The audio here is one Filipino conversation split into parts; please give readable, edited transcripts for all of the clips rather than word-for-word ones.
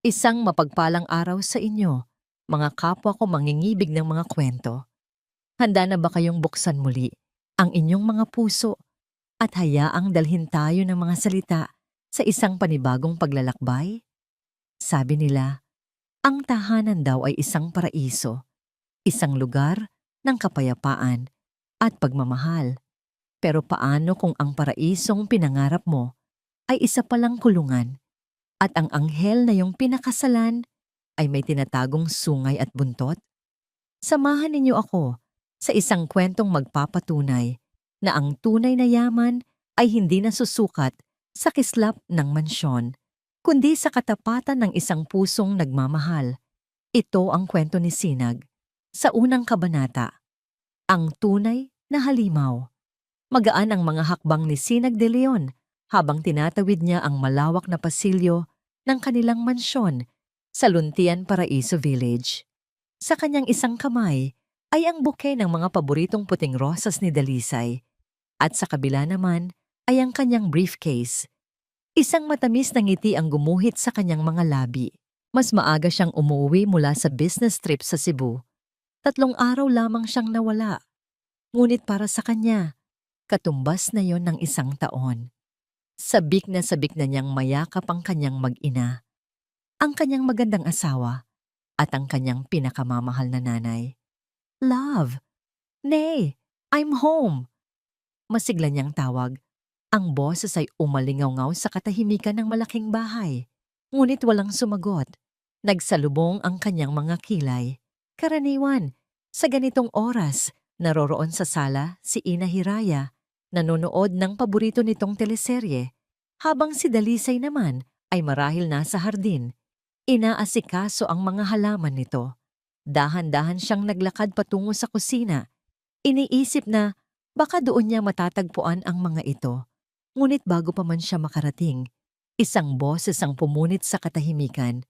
Isang mapagpalang araw sa inyo, mga kapwa ko mangingibig ng mga kwento. Handa na ba kayong buksan muli ang inyong mga puso at hayaang dalhin tayo ng mga salita sa isang panibagong paglalakbay? Sabi nila, ang tahanan daw ay isang paraiso, isang lugar ng kapayapaan at pagmamahal. Pero paano kung ang paraisong pinangarap mo ay isa palang kulungan at ang anghel na iyong pinakasalan ay may tinatagong sungay at buntot? Samahan ninyo ako sa isang kwentong magpapatunay na ang tunay na yaman ay hindi nasusukat sa kislap ng mansyon, kundi sa katapatan ng isang pusong nagmamahal. Ito ang kwento ni Sinag sa unang kabanata, ang tunay na halimaw. Magaan ang mga hakbang ni Sinag de Leon habang tinatawid niya ang malawak na pasilyo ng kanilang mansyon sa Luntian Paraiso Village. Sa kanyang isang kamay ay ang buke ng mga paboritong puting rosas ni Dalisay at sa kabila naman ay ang kanyang briefcase. Isang matamis na ngiti ang gumuhit sa kanyang mga labi. Mas maaga siyang umuwi mula sa business trip sa Cebu. 3 araw lamang siyang nawala. Ngunit para sa kanya, katumbas na yon ng 1 taon. Sabik na niyang mayakap ang kanyang mag-ina, ang kanyang magandang asawa, at ang kanyang pinakamamahal na nanay. Love! Nay! I'm home! Masigla niyang tawag. Ang boses ay umalingaw-ngaw sa katahimikan ng malaking bahay. Ngunit walang sumagot. Nagsalubong ang kanyang mga kilay. Karaniwan, sa ganitong oras, naroroon sa sala si Ina Hiraya, nanonood ng paborito nitong teleserye, habang si Dalisay naman ay marahil nasa hardin. Inaasikaso ang mga halaman nito. Dahan-dahan siyang naglakad patungo sa kusina. Iniisip na baka doon niya matatagpuan ang mga ito. Ngunit bago pa man siya makarating, isang boses ang pumunit sa katahimikan.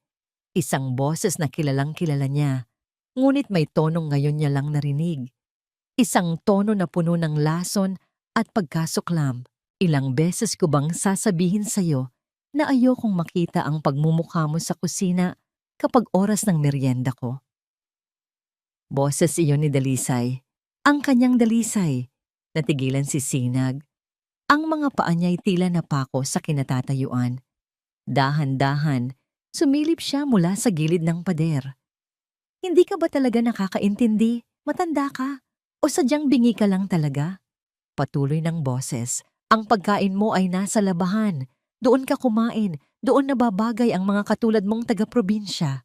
Isang boses na kilalang kilala niya. Ngunit may tonong ngayon niya lang narinig. Isang tono na puno ng lason at pagkasuklam. Ilang beses ko bang sasabihin sa'yo na ayokong makita ang pagmumukha mo sa kusina kapag oras ng merienda ko? Boses iyon ni Dalisay. Ang kanyang Dalisay. Natigilan si Sinag. Ang mga paa niya'y tila napako sa kinatatayuan. Dahan-dahan, sumilip siya mula sa gilid ng pader. Hindi ka ba talaga nakakaintindi? Matanda ka? O sadyang bingi ka lang talaga? Patuloy ng boses. Ang pagkain mo ay nasa labahan. Doon ka kumain. Doon nababagay ang mga katulad mong taga-probinsya.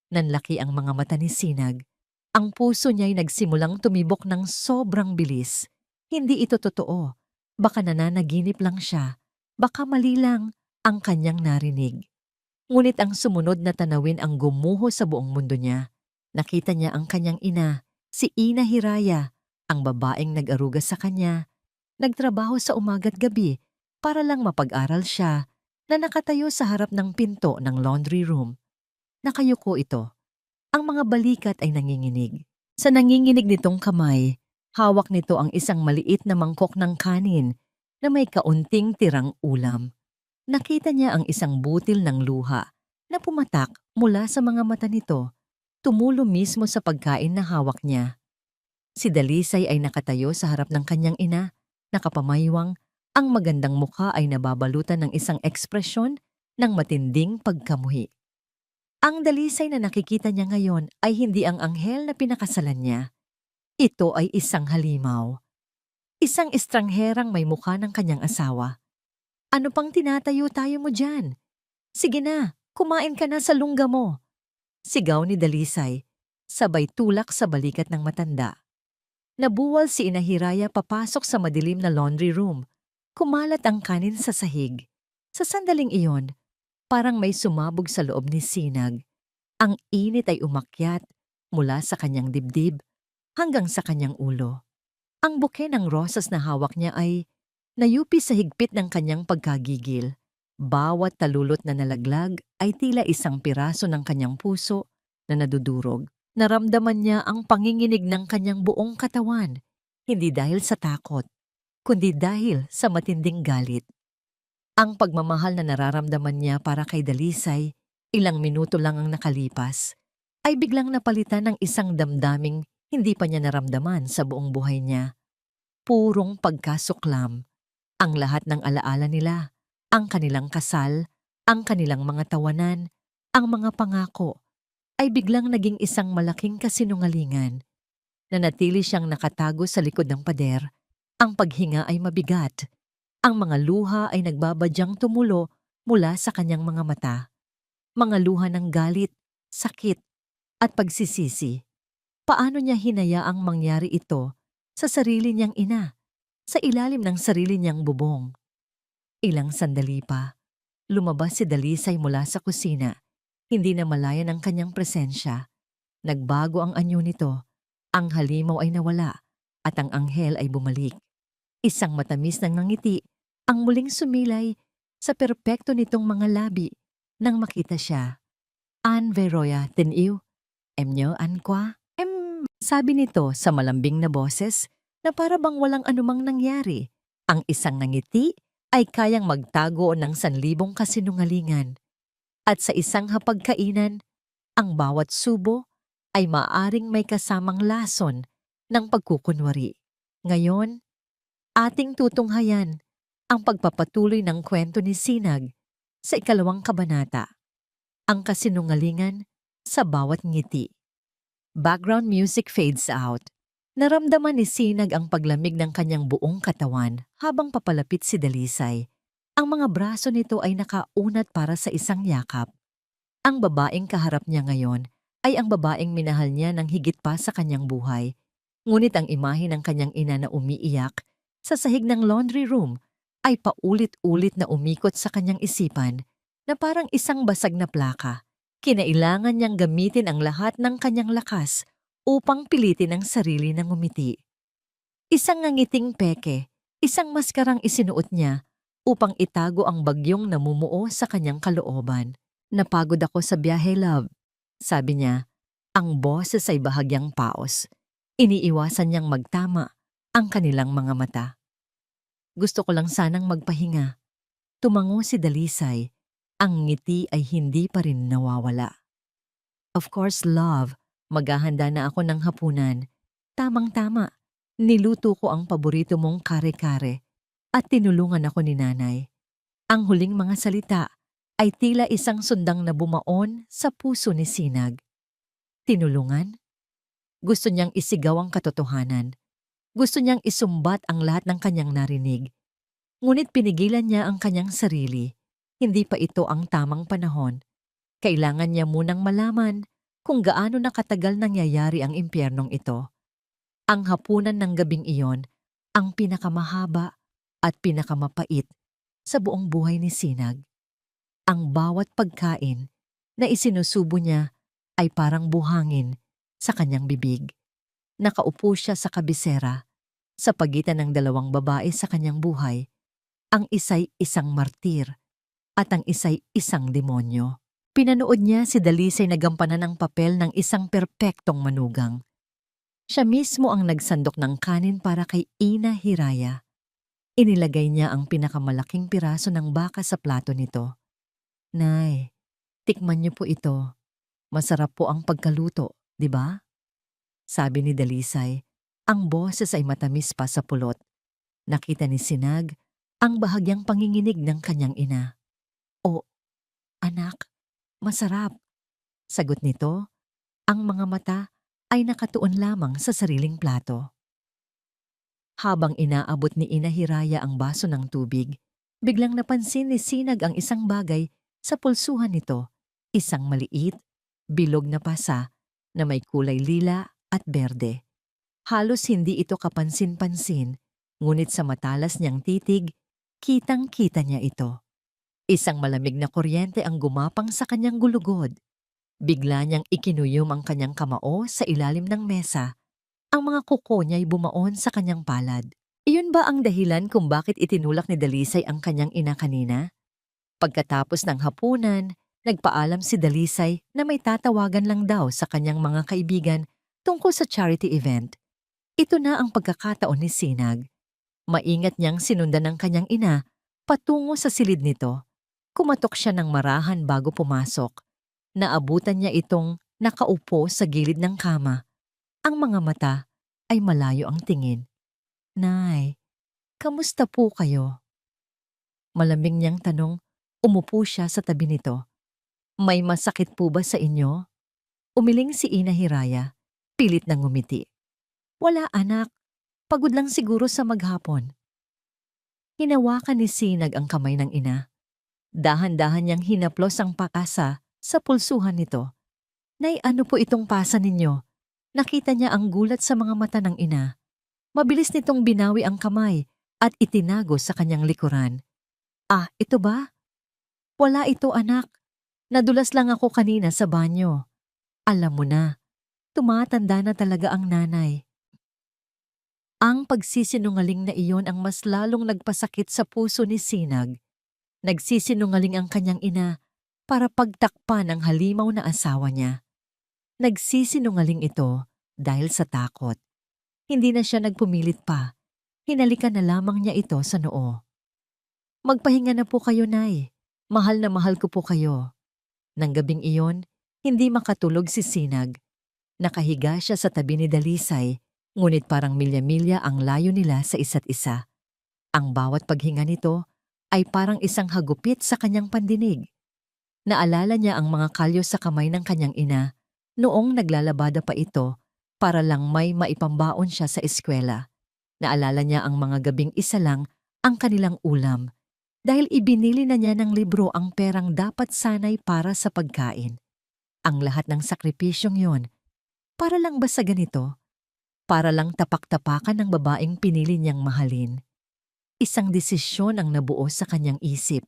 Nanlaki ang mga mata ni Sinag. Ang puso niya'y nagsimulang tumibok ng sobrang bilis. Hindi ito totoo. Baka nananaginip lang siya. Baka mali lang ang kanyang narinig. Ngunit ang sumunod na tanawin ang gumuho sa buong mundo niya. Nakita niya ang kanyang ina, si Ina Hiraya, ang babaeng nag-aruga sa kanya. Nagtrabaho sa umaga't gabi para lang mapag-aral siya, na nakatayo sa harap ng pinto ng laundry room. Nakayuko ito. Ang mga balikat ay nanginginig. Sa nanginginig nitong kamay, hawak nito ang isang maliit na mangkok ng kanin na may kaunting tirang ulam. Nakita niya ang isang butil ng luha na pumatak mula sa mga mata nito, tumulo mismo sa pagkain na hawak niya. Si Dalisay ay nakatayo sa harap ng kanyang ina, nakapamaywang, ang magandang mukha ay nababalutan ng isang ekspresyon ng matinding pagkamuhi. Ang Dalisay na nakikita niya ngayon ay hindi ang anghel na pinakasalan niya. Ito ay isang halimaw. Isang estrangherang may mukha ng kanyang asawa. Ano pang tinatayo-tayo mo dyan? Sige na, kumain ka na sa lungga mo. Sigaw ni Dalisay, sabay tulak sa balikat ng matanda. Nabuwal si Ina Hiraya papasok sa madilim na laundry room. Kumalat ang kanin sa sahig. Sa sandaling iyon, parang may sumabog sa loob ni Sinag. Ang init ay umakyat mula sa kanyang dibdib hanggang sa kanyang ulo. Ang buke ng rosas na hawak niya ay nayupi sa higpit ng kanyang pagkagigil. Bawat talulot na nalaglag ay tila isang piraso ng kanyang puso na nadudurog. Naramdaman niya ang panginginig ng kanyang buong katawan, hindi dahil sa takot, kundi dahil sa matinding galit. Ang pagmamahal na nararamdaman niya para kay Dalisay, Ilang minuto lang ang nakalipas, ay biglang napalitan ng isang damdaming hindi pa niya naramdaman sa buong buhay niya. Purong pagkasuklam. Ang lahat ng alaala nila, ang kanilang kasal, ang kanilang mga tawanan, ang mga pangako, ay biglang naging isang malaking kasinungalingan. Nanatili siyang nakatago sa likod ng pader. Ang paghinga ay mabigat. Ang mga luha ay nagbabadyang tumulo mula sa kanyang mga mata. Mga luha ng galit, sakit, at pagsisisi. Paano niya hinayaang mangyari ito sa sarili niyang ina, sa ilalim ng sarili niyang bubong? Ilang sandali pa, lumabas si Dalisay mula sa kusina. Hindi na malaya ng kanyang presensya. Nagbago ang anyo nito. Ang halimaw ay nawala at ang anghel ay bumalik. Isang matamis na ngiti ang muling sumilay sa perpekto nitong mga labi nang makita siya. An Veroya teniw, emnyo an kwa? Sabi nito sa malambing na boses na para bang walang anumang nangyari. Ang isang nangiti ay kayang magtago ng 1,000 kasinungalingan. At sa isang hapagkainan, ang bawat subo ay maaring may kasamang lason ng pagkukunwari. Ngayon, ating tutunghayan ang pagpapatuloy ng kwento ni Sinag sa 2 kabanata, ang kasinungalingan sa bawat ngiti. Background music fades out. Naramdaman ni Sinag ang paglamig ng kanyang buong katawan habang papalapit si Dalisay. Ang mga braso nito ay nakaunat para sa isang yakap. Ang babaeng kaharap niya ngayon ay ang babaeng minahal niya ng higit pa sa kanyang buhay. Ngunit ang imahe ng kanyang ina na umiiyak sa sahig ng laundry room ay paulit-ulit na umikot sa kanyang isipan na parang isang basag na plaka. Kinailangan niyang gamitin ang lahat ng kanyang lakas upang pilitin ang sarili ng ngumiti. Isang ngangiting peke, isang maskarang isinuot niya upang itago ang bagyong namumuo sa kanyang kalooban. Napagod ako sa biyahe, love. Sabi niya, ang boses ay bahagyang paos. Iniiwasan niyang magtama ang kanilang mga mata. Gusto ko lang sanang magpahinga. Tumango si Dalisay. Ang ngiti ay hindi pa rin nawawala. Of course, love. Maghahanda na ako ng hapunan. Tamang-tama. Niluto ko ang paborito mong kare-kare at tinulungan ako ni nanay. Ang huling mga salita ay tila isang sundang na bumaon sa puso ni Sinag. Tinulungan? Gusto niyang isigaw ang katotohanan. Gusto niyang isumbat ang lahat ng kanyang narinig. Ngunit pinigilan niya ang kanyang sarili. Hindi pa ito ang tamang panahon. Kailangan niya munang malaman kung gaano nakatagal nangyayari ang impyernong ito. Ang hapunan ng gabing iyon ang pinakamahaba at pinakamapait sa buong buhay ni Sinag. Ang bawat pagkain na isinusubo niya ay parang buhangin sa kanyang bibig. Nakaupo siya sa kabisera sa pagitan ng 2 babae sa kanyang buhay. Ang isa'y isang martir at ang isa'y isang demonyo. Pinanood niya si Dalisay na gampanan ng papel ng isang perpektong manugang. Siya mismo ang nagsandok ng kanin para kay Ina Hiraya. Inilagay niya ang pinakamalaking piraso ng baka sa plato nito. Nay, tikman niyo po ito. Masarap po ang pagkaluto, di ba? Sabi ni Dalisay. Ang boses ay matamis pa sa pulot. Nakita ni Sinag ang bahagyang panginginig ng kanyang ina. O, anak, masarap. Sagot nito, ang mga mata ay nakatuon lamang sa sariling plato. Habang inaabot ni Ina Hiraya ang baso ng tubig, biglang napansin ni Sinag ang isang bagay sa pulsuhan nito, isang maliit, bilog na pasa na may kulay lila at berde. Halos hindi ito kapansin-pansin, ngunit sa matalas niyang titig, kitang-kita niya ito. Isang malamig na kuryente ang gumapang sa kanyang gulugod. Bigla niyang ikinuyom ang kanyang kamao sa ilalim ng mesa. Ang mga kuko niya'y bumaon sa kanyang palad. Iyon ba ang dahilan kung bakit itinulak ni Dalisay ang kanyang ina kanina? Pagkatapos ng hapunan, nagpaalam si Dalisay na may tatawagan lang daw sa kanyang mga kaibigan tungkol sa charity event. Ito na ang pagkakataon ni Sinag. Maingat niyang sinundan ng kanyang ina patungo sa silid nito. Kumatok siya ng marahan bago pumasok. Naabutan niya itong nakaupo sa gilid ng kama. Ang mga mata ay malayo ang tingin. Nay, kamusta po kayo? Malamig niyang tanong, umupo siya sa tabi nito. May masakit po ba sa inyo? Umiling si Ina Hiraya, pilit na ngumiti. Wala anak, pagod lang siguro sa maghapon. Hinawakan ni Sinag ang kamay ng ina. Dahan-dahan niyang hinaplos ang pakasa sa pulsuhan nito. Nay, ano po itong pasa ninyo? Nakita niya ang gulat sa mga mata ng ina. Mabilis nitong binawi ang kamay at itinago sa kanyang likuran. Ah, ito ba? Wala ito anak. Nadulas lang ako kanina sa banyo. Alam mo na, tumatanda na talaga ang nanay. Ang pagsisinungaling na iyon ang mas lalong nagpasakit sa puso ni Sinag. Nagsisinungaling ang kanyang ina para pagtakpan ang halimaw na asawa niya. Nagsisinungaling ito dahil sa takot. Hindi na siya nagpumilit pa. Hinalikan na lamang niya ito sa noo. Magpahinga na po kayo, Nay. Mahal na mahal ko po kayo. Nang gabing iyon, hindi makatulog si Sinag. Nakahiga siya sa tabi ni Dalisay, ngunit parang milya-milya ang layo nila sa isa't isa. Ang bawat paghinga nito ay parang isang hagupit sa kanyang pandinig. Naalala niya ang mga kalyo sa kamay ng kanyang ina noong naglalabada pa ito para lang may maipambaon siya sa eskwela. Naalala niya ang mga gabing isa lang ang kanilang ulam dahil ibinili na niya ng libro ang perang dapat sanay para sa pagkain. Ang lahat ng sakripisyong yon, para lang ba sa ganito? Para lang tapak-tapakan ng babaeng pinili niyang mahalin. Isang desisyon ang nabuo sa kanyang isip.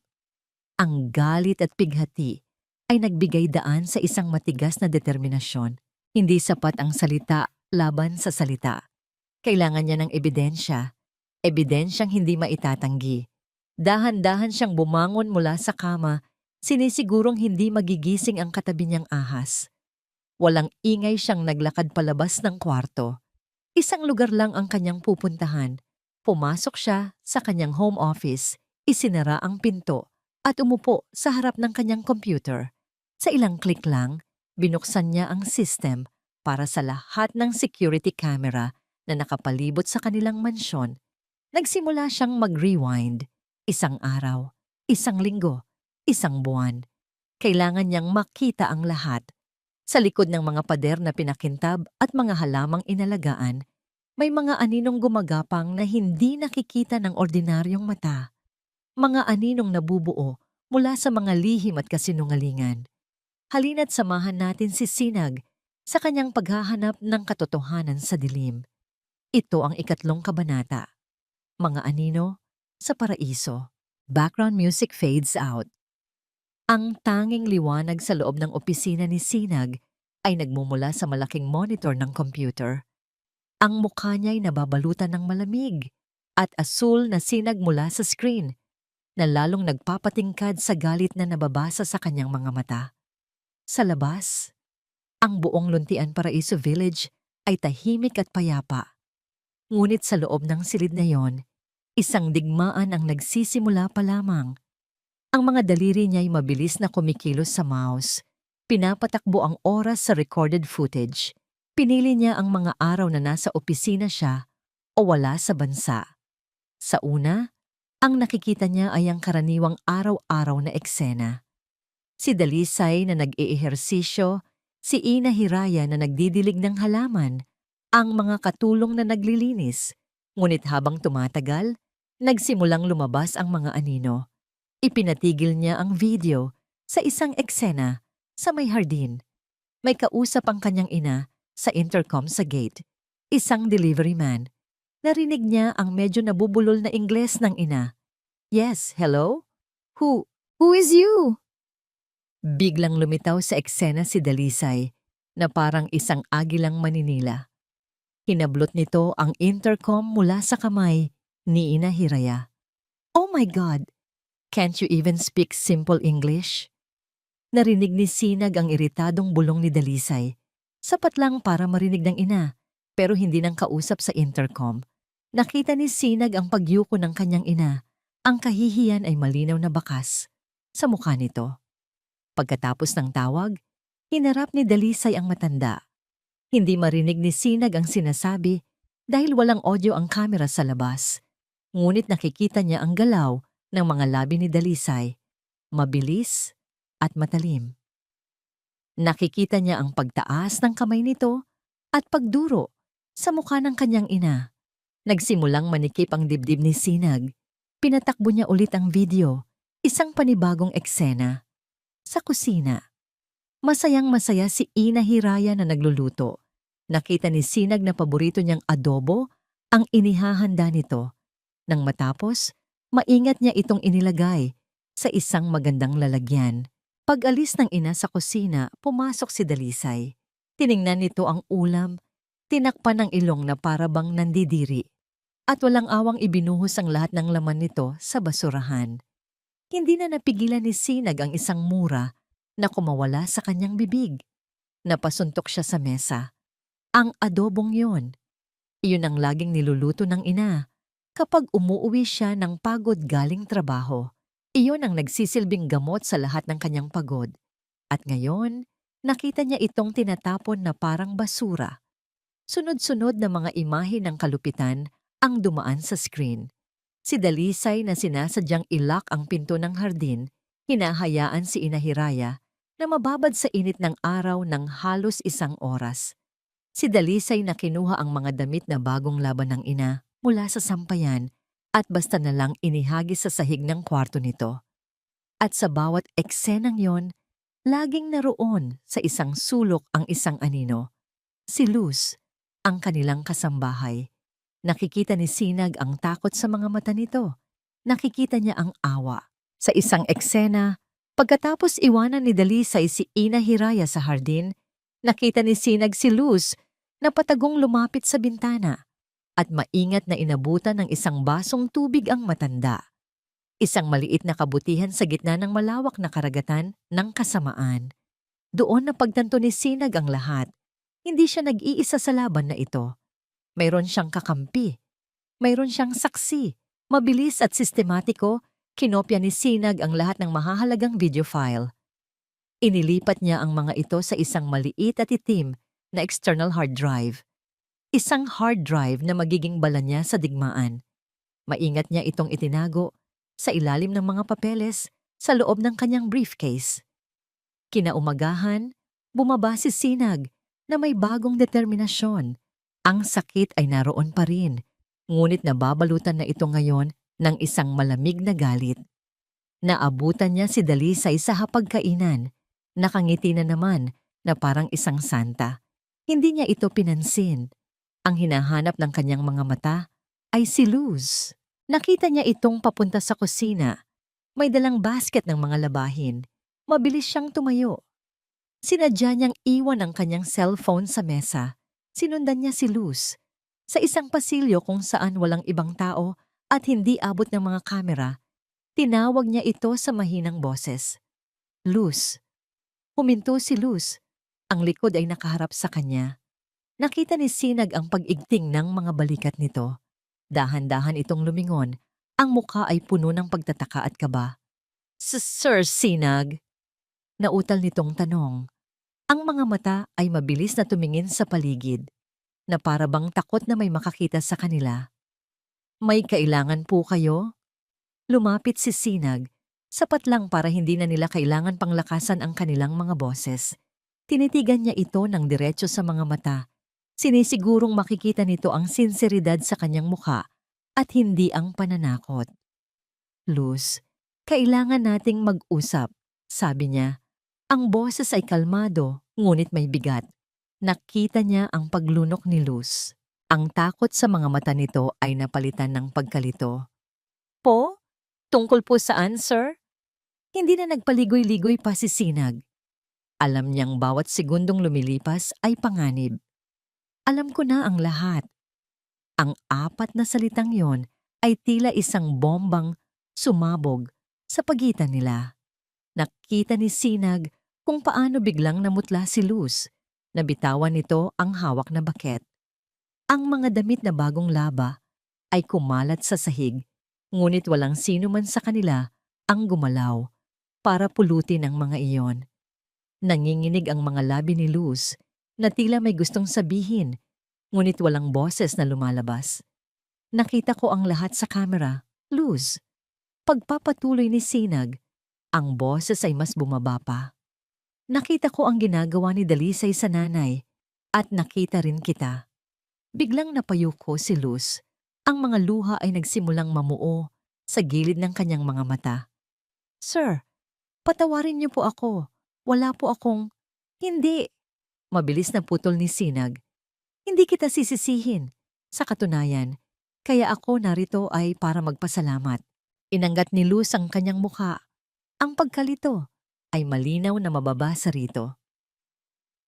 Ang galit at pighati ay nagbigay daan sa isang matigas na determinasyon. Hindi sapat ang salita laban sa salita. Kailangan niya ng ebidensya. Ebidensyang hindi maitatanggi. Dahan-dahan siyang bumangon mula sa kama, sinisigurong hindi magigising ang katabi niyang ahas. Walang ingay siyang naglakad palabas ng kwarto. Isang lugar lang ang kanyang pupuntahan. Pumasok siya sa kanyang home office, isinara ang pinto at umupo sa harap ng kanyang computer. Sa ilang click lang, binuksan niya ang system para sa lahat ng security camera na nakapalibot sa kanilang mansyon. Nagsimula siyang mag-rewind. Isang araw, isang linggo, isang buwan. Kailangan niyang makita ang lahat. Sa likod ng mga pader na pinakintab at mga halamang inalagaan, may mga aninong gumagapang na hindi nakikita ng ordinaryong mata. Mga aninong nabubuo mula sa mga lihim at kasinungalingan. Halina't samahan natin si Sinag sa kanyang paghahanap ng katotohanan sa dilim. Ito ang 3 kabanata. Mga anino sa paraiso. Background music fades out. Ang tanging liwanag sa loob ng opisina ni Sinag ay nagmumula sa malaking monitor ng computer. Ang mukha niya'y nababalutan ng malamig at asul na sinag mula sa screen na lalong nagpapatingkad sa galit na nababasa sa kanyang mga mata. Sa labas, ang buong Luntian Paraiso Village ay tahimik at payapa. Ngunit sa loob ng silid na yon, isang digmaan ang nagsisimula pa lamang. Ang mga daliri niya'y mabilis na kumikilos sa mouse. Pinapatakbo ang oras sa recorded footage. Pinili niya ang mga araw na nasa opisina siya o wala sa bansa. Sa una, ang nakikita niya ay ang karaniwang araw-araw na eksena. Si Dalisay na nag-eehersisyo, si Ina Hiraya na nagdidilig ng halaman, ang mga katulong na naglilinis. Ngunit habang tumatagal, nagsimulang lumabas ang mga anino. Ipinatigil niya ang video sa isang eksena sa may hardin. May kausap ang kanyang ina sa intercom sa gate. Isang delivery man. Narinig niya ang medyo nabubulol na Ingles ng ina. Yes, hello? Who is you? Biglang lumitaw sa eksena si Dalisay na parang isang agilang maninila. Hinablot nito ang intercom mula sa kamay ni Ina Hiraya. Oh my God! Can't you even speak simple English? Narinig ni Sinag ang iritadong bulong ni Dalisay. Sapat lang para marinig ng ina, pero hindi nang kausap sa intercom. Nakita ni Sinag ang pagyuko ng kanyang ina. Ang kahihiyan ay malinaw na bakas sa mukha nito. Pagkatapos ng tawag, Hinarap ni Dalisay ang matanda. Hindi marinig ni Sinag ang sinasabi dahil walang audio ang kamera sa labas. Ngunit nakikita niya ang galaw ng mga labi ni Dalisay, mabilis at matalim. Nakikita niya ang pagtaas ng kamay nito at pagduro sa mukha ng kanyang ina. Nagsimulang manikip ang dibdib ni Sinag. Pinatakbo niya ulit ang video, isang panibagong eksena. Sa kusina, masayang-masaya si Ina Hiraya na nagluluto. Nakita ni Sinag na paborito niyang adobo ang inihahanda nito. Nang matapos, maingat niya itong inilagay sa isang magandang lalagyan. Pag-alis ng ina sa kusina, pumasok si Dalisay. Tiningnan nito ang ulam, tinakpan ng ilong na parabang nandidiri. At walang awang ibinuhos ang lahat ng laman nito sa basurahan. Hindi na napigilan ni Sinag ang isang mura na kumawala sa kanyang bibig. Napasuntok siya sa mesa. Ang adobong yon. Iyon ang laging niluluto ng ina kapag umuuwi siya ng pagod galing trabaho. Iyon ang nagsisilbing gamot sa lahat ng kanyang pagod. At ngayon, nakita niya itong tinatapon na parang basura. Sunod-sunod na mga imahe ng kalupitan ang dumaan sa screen. Si Dalisay na sinasadyang ilak ang pinto ng hardin, hinahayaan si Ina Hiraya na mababad sa init ng araw ng halos 1 oras. Si Dalisay na kinuha ang mga damit na bagong laban ng ina mula sa sampayan at basta na lang inihagis sa sahig ng kwarto nito. At sa bawat eksenang yon, laging naroon sa isang sulok ang isang anino. Si Luz, ang kanilang kasambahay. Nakikita ni Sinag ang takot sa mga mata nito. Nakikita niya ang awa. Sa isang eksena, pagkatapos iwanan ni Dalisay si Ina Hiraya sa hardin, nakita ni Sinag si Luz na patagong lumapit sa bintana at maingat na inabutan ng isang basong tubig ang matanda. Isang maliit na kabutihan sa gitna ng malawak na karagatan ng kasamaan. Doon napagtanto ni Sinag ang lahat. Hindi siya nag-iisa sa laban na ito. Mayroon siyang kakampi. Mayroon siyang saksi. Mabilis at sistematiko, kinopya ni Sinag ang lahat ng mahahalagang video file. Inilipat niya ang mga ito sa isang maliit at itim na external hard drive. Isang hard drive na magiging bala niya sa digmaan. Maingat niya itong itinago sa ilalim ng mga papeles sa loob ng kanyang briefcase. Kinaumagahan, bumaba si Sinag na may bagong determinasyon. Ang sakit ay naroon pa rin, ngunit nababalutan na ito ngayon ng isang malamig na galit. Naabutan niya si Dalisay sa hapagkainan. Nakangiti na naman na parang isang santa. Hindi niya ito pinansin. Ang hinahanap ng kanyang mga mata ay si Luz. Nakita niya itong papunta sa kusina. May dalang basket ng mga labahin. Mabilis siyang tumayo. Sinadya niyang iwan ang kanyang cellphone sa mesa. Sinundan niya si Luz sa isang pasilyo kung saan walang ibang tao at hindi abot ng mga kamera. Tinawag niya ito sa mahinang boses. Luz. Huminto si Luz. Ang likod ay nakaharap sa kanya. Nakita ni Sinag ang pag-igting ng mga balikat nito. Dahan-dahan itong lumingon. Ang mukha ay puno ng pagtataka at kaba. Sir Sinag? Nautal nitong tanong. Ang mga mata ay mabilis na tumingin sa paligid, na para bang takot na may makakita sa kanila. May kailangan po kayo? Lumapit si Sinag, sapat lang para hindi na nila kailangan panglakasan ang kanilang mga boses. Tinitigan niya ito ng diretso sa mga mata. Sinisigurong makikita nito ang sinseridad sa kanyang mukha at hindi ang pananakot. Luz, kailangan nating mag-usap, sabi niya. Ang boses ay kalmado, ngunit may bigat. Nakita niya ang paglunok ni Luz. Ang takot sa mga mata nito ay napalitan ng pagkalito. Po? Tungkol po saan, sir? Hindi na nagpaligoy-ligoy pa si Sinag. Alam niyang bawat segundong lumilipas ay panganib. Alam ko na ang lahat. Ang 4 na salitang yon ay tila isang bombang sumabog sa pagitan nila. Nakita ni Sinag kung paano biglang namutla si Luz. Nabitawan nito ang hawak na baket. Ang mga damit na bagong laba ay kumalat sa sahig, ngunit walang sino man sa kanila ang gumalaw para pulutin ang mga iyon. Nanginginig ang mga labi ni Luz na tila may gustong sabihin, ngunit walang boses na lumalabas. Nakita ko ang lahat sa kamera. Luz. Pagpapatuloy ni Sinag, ang boses ay mas bumaba pa. Nakita ko ang ginagawa ni Dalisay sa nanay at nakita rin kita. Biglang napayuko si Luz. Ang mga luha ay nagsimulang mamuo sa gilid ng kanyang mga mata. Sir, patawarin niyo po ako. Wala po akong... Hindi. Mabilis na putol ni Sinag. Hindi kita sisisihin. Sa katunayan, kaya ako narito ay para magpasalamat. Inangat ni Luz ang kanyang mukha. Ang pagkalito ay malinaw na mababasa rito.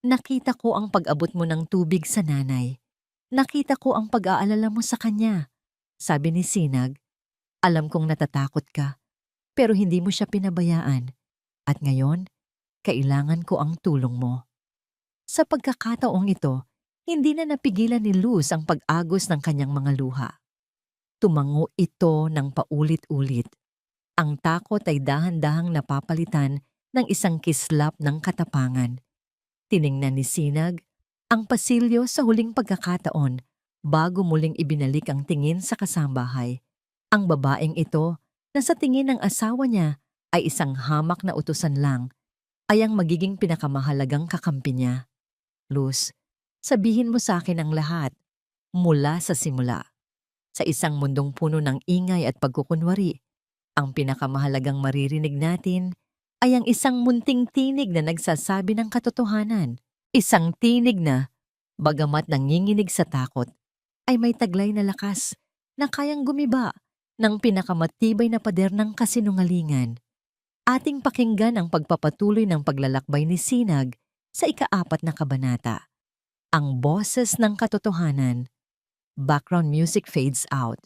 Nakita ko ang pag-abot mo ng tubig sa nanay. Nakita ko ang pag-aalala mo sa kanya. Sabi ni Sinag, alam kong natatakot ka, pero hindi mo siya pinabayaan. At ngayon, kailangan ko ang tulong mo. Sa pagkakataong ito, hindi na napigilan ni Luz ang pag-agos ng kanyang mga luha. Tumango ito ng paulit-ulit. Ang takot ay dahan-dahang napapalitan ng isang kislap ng katapangan. Tiningnan ni Sinag ang pasilyo sa huling pagkakataon bago muling ibinalik ang tingin sa kasambahay. Ang babaeng ito na sa tingin ng asawa niya ay isang hamak na utusan lang ay ang magiging pinakamahalagang kakampi niya. Luz, sabihin mo sa akin ang lahat mula sa simula. Sa isang mundong puno ng ingay at pagkukunwari, ang pinakamahalagang maririnig natin ay ang isang munting tinig na nagsasabi ng katotohanan. Isang tinig na, bagamat nanginginig sa takot, ay may taglay na lakas na kayang gumiba ng pinakamatibay na pader ng kasinungalingan. Ating pakinggan ang pagpapatuloy ng paglalakbay ni Sinag sa ika-4 na kabanata. Ang boses ng katotohanan. Background music fades out.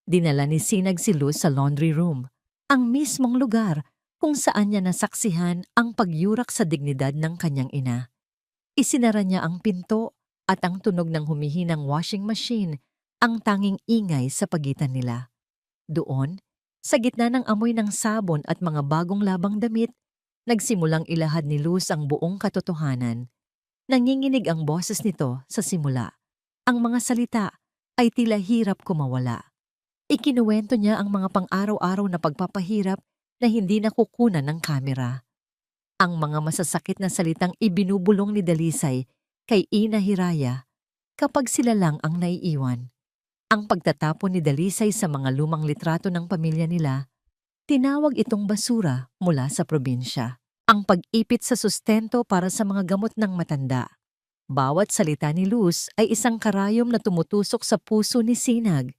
Dinala ni Sinag si Luz sa laundry room, ang mismong lugar kung saan niya nasaksihan ang pagyurak sa dignidad ng kanyang ina. Isinara niya ang pinto at ang tunog ng humihinang washing machine ang tanging ingay sa pagitan nila. Doon, sa gitna ng amoy ng sabon at mga bagong labang damit, nagsimulang ilahad ni Luz ang buong katotohanan. Nanginginig ang boses nito sa simula. Ang mga salita ay tila hirap kumawala. Ikinuwento niya ang mga pang-araw-araw na pagpapahirap na hindi nakukunan ng kamera. Ang mga masasakit na salitang ibinubulong ni Dalisay kay Ina Hiraya kapag sila lang ang naiiwan. Ang pagtatapon ni Dalisay sa mga lumang litrato ng pamilya nila, tinawag itong basura mula sa probinsya. Ang pag-ipit sa sustento para sa mga gamot ng matanda. Bawat salita ni Luz ay isang karayom na tumutusok sa puso ni Sinag.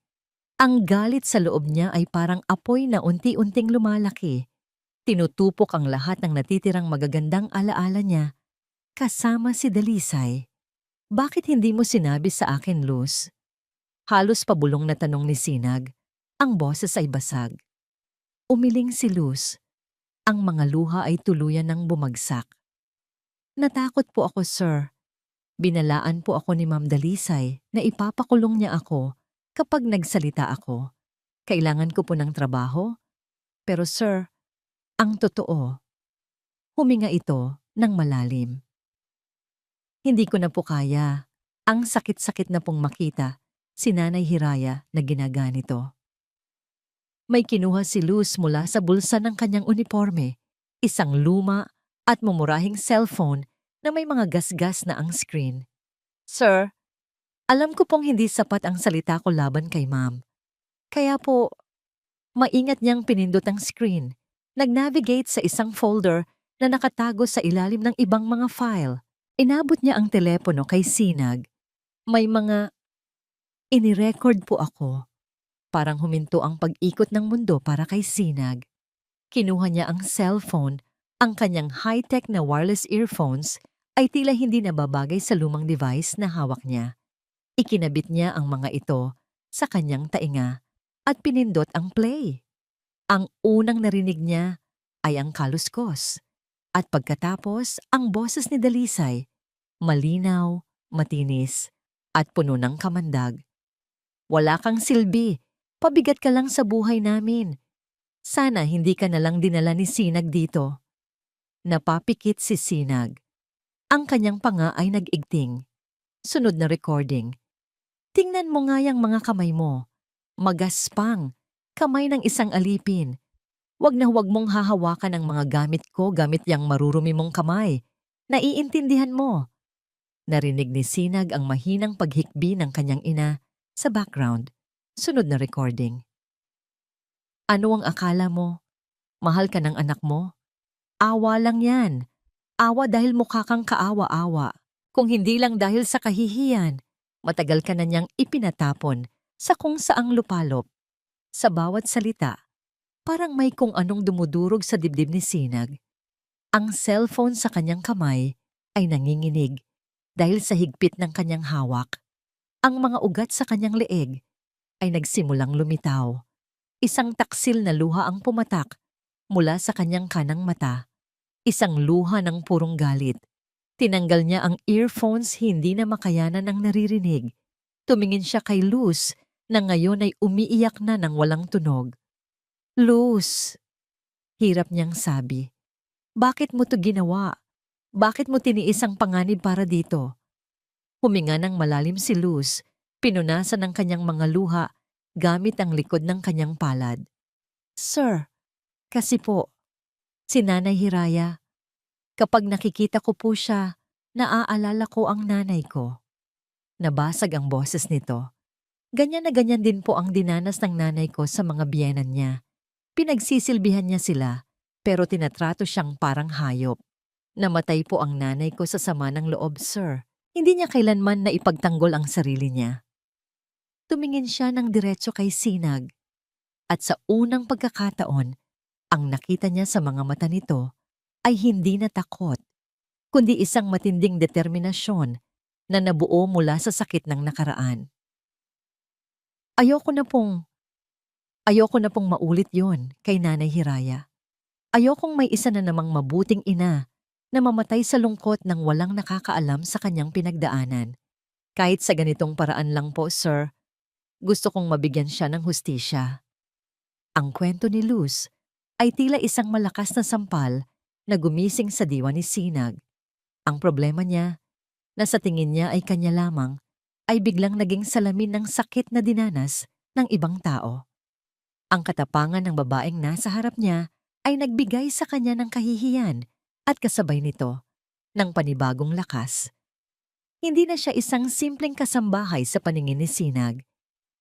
Ang galit sa loob niya ay parang apoy na unti-unting lumalaki. Tinutupok ang lahat ng natitirang magagandang alaala niya, kasama si Dalisay. Bakit hindi mo sinabi sa akin, Luz? Halos pabulong na tanong ni Sinag. Ang boses ay basag. Umiling si Luz. Ang mga luha ay tuluyan ng bumagsak. Natakot po ako, sir. Binalaan po ako ni Ma'am Dalisay na ipapakulong niya ako kapag nagsalita ako. Kailangan ko po ng trabaho. Pero sir, ang totoo, huminga ito ng malalim. Hindi ko na po kaya. Ang sakit-sakit na pong makita si Nanay Hiraya na ginaganito. May kinuha si Luz mula sa bulsa ng kanyang uniforme, isang luma at mumurahing cellphone na may mga gasgas na ang screen. Sir, alam ko pong hindi sapat ang salita ko laban kay ma'am. Kaya po, maingat niyang pinindot ang screen. Nag-navigate sa isang folder na nakatago sa ilalim ng ibang mga file. Inabot niya ang telepono kay Sinag. May mga inirecord po ako. Parang huminto ang pag-ikot ng mundo para kay Sinag. Kinuha niya ang cellphone, ang kanyang high-tech na wireless earphones ay tila hindi nababagay sa lumang device na hawak niya. Ikinabit niya ang mga ito sa kanyang tainga at pinindot ang play. Ang unang narinig niya ay ang kaluskos at pagkatapos ang boses ni Dalisay, malinaw, matinis at puno ng kamandag. Wala kang silbi, pabigat ka lang sa buhay namin. Sana hindi ka nalang dinala ni Sinag dito. Napapikit si Sinag. Ang kanyang panga ay nag-igting. Sunod na recording. Tingnan mo nga yung mga kamay mo. Magaspang. Kamay ng isang alipin. Wag na huwag mong hahawakan ang mga gamit ko gamit yang marurumi mong kamay. Naiintindihan mo. Narinig ni Sinag ang mahinang paghikbi ng kanyang ina sa background. Sunod na recording. Ano ang akala mo? Mahal ka ng anak mo? Awa lang yan. Awa dahil mukha kang kaawa-awa. Kung hindi lang dahil sa kahihiyan, matagal ka na niyang ipinatapon sa kung saang lupalop. Sa bawat salita, parang may kung anong dumudurog sa dibdib ni Sinag. Ang cellphone sa kanyang kamay ay nanginginig dahil sa higpit ng kanyang hawak. Ang mga ugat sa kanyang leeg ay nagsimulang lumitaw. Isang taksil na luha ang pumatak mula sa kanyang kanang mata. Isang luha ng purong galit. Tinanggal niya ang earphones, hindi na makayanan ang naririnig. Tumingin siya kay Luz na ngayon ay umiiyak na ng walang tunog. Luz, hirap niyang sabi. Bakit mo to ginawa? Bakit mo tiniis ang panganib para dito? Huminga ng malalim si Luz, pinunasan ng kanyang mga luha gamit ang likod ng kanyang palad. Sir, kasi po, si Nanay Hiraya, kapag nakikita ko po siya, naaalala ko ang nanay ko. Nabasag ang boses nito. Ganyan na ganyan din po ang dinanas ng nanay ko sa mga biyenan niya. Pinagsisilbihan niya sila, pero tinatrato siyang parang hayop. Namatay po ang nanay ko sa sama ng loob, sir. Hindi niya kailanman na ipagtanggol ang sarili niya. Tumingin siya ng diretso kay Sinag. At sa unang pagkakataon, ang nakita niya sa mga mata nito ay hindi na takot, kundi isang matinding determinasyon na nabuo mula sa sakit ng nakaraan. Ayoko na pong maulit yon kay Nanay Hiraya. Ayokong may isa na namang mabuting ina na mamatay sa lungkot ng walang nakakaalam sa kanyang pinagdaanan. Kahit sa ganitong paraan lang po, sir, gusto kong mabigyan siya ng hustisya. Ang kwento ni Luz ay tila isang malakas na sampal na gumising sa diwa ni Sinag. Ang problema niya, na sa tingin niya ay kanya lamang, ay biglang naging salamin ng sakit na dinanas ng ibang tao. Ang katapangan ng babaeng nasa harap niya ay nagbigay sa kanya ng kahihiyan at kasabay nito ng panibagong lakas. Hindi na siya isang simpleng kasambahay sa paningin ni Sinag.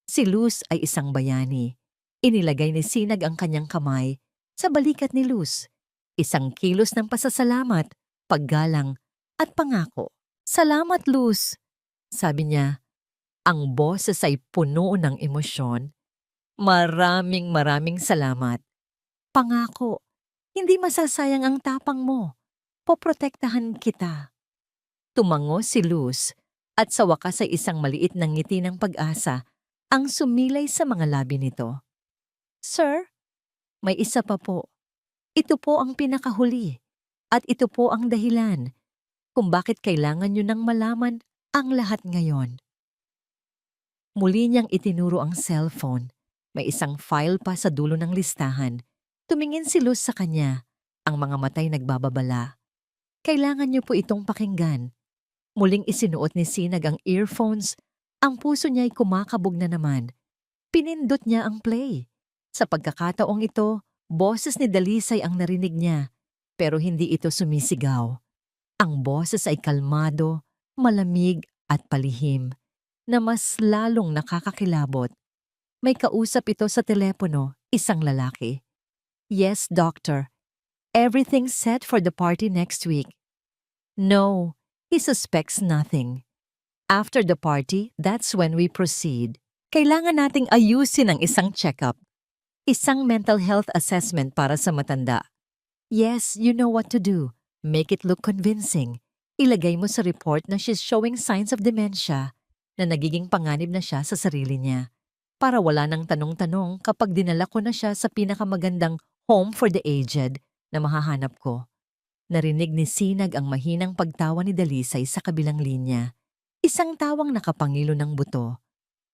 Si Luz ay isang bayani. Inilagay ni Sinag ang kanyang kamay sa balikat ni Luz. Isang kilos ng pasasalamat, paggalang at pangako. Salamat, Luz, sabi niya. Ang boses ay puno ng emosyon. Maraming salamat. Pangako, hindi masasayang ang tapang mo. Poprotektahan kita. Tumango si Luz at sa wakas ay isang maliit na ngiti ng pag-asa ang sumilay sa mga labi nito. Sir, may isa pa po. Ito po ang pinakahuli at ito po ang dahilan kung bakit kailangan nyo nang malaman ang lahat ngayon. Muli niyang itinuro ang cellphone. May isang file pa sa dulo ng listahan. Tumingin si Luz sa kanya. Ang mga matay nagbababala. Kailangan niyo po itong pakinggan. Muling isinuot ni Sinag ang earphones. Ang puso niya ay kumakabog na naman. Pinindot niya ang play. Sa pagkakataong ito, boses ni Dalisay ang narinig niya. Pero hindi ito sumisigaw. Ang boses ay kalmado, malamig at palihim na mas lalong nakakakilabot. May kausap ito sa telepono, isang lalaki. Yes, doctor. Everything's set for the party next week. No, he suspects nothing. After the party, that's when we proceed. Kailangan nating ayusin ang isang check-up. Isang mental health assessment para sa matanda. Yes, you know what to do. Make it look convincing. Ilagay mo sa report na she's showing signs of dementia, na nagiging panganib na siya sa sarili niya. Para wala nang tanong-tanong kapag dinala ko na siya sa pinakamagandang home for the aged na mahahanap ko. Narinig ni Sinag ang mahinang pagtawa ni Dalisay sa kabilang linya. Isang tawang nakapangilo ng buto.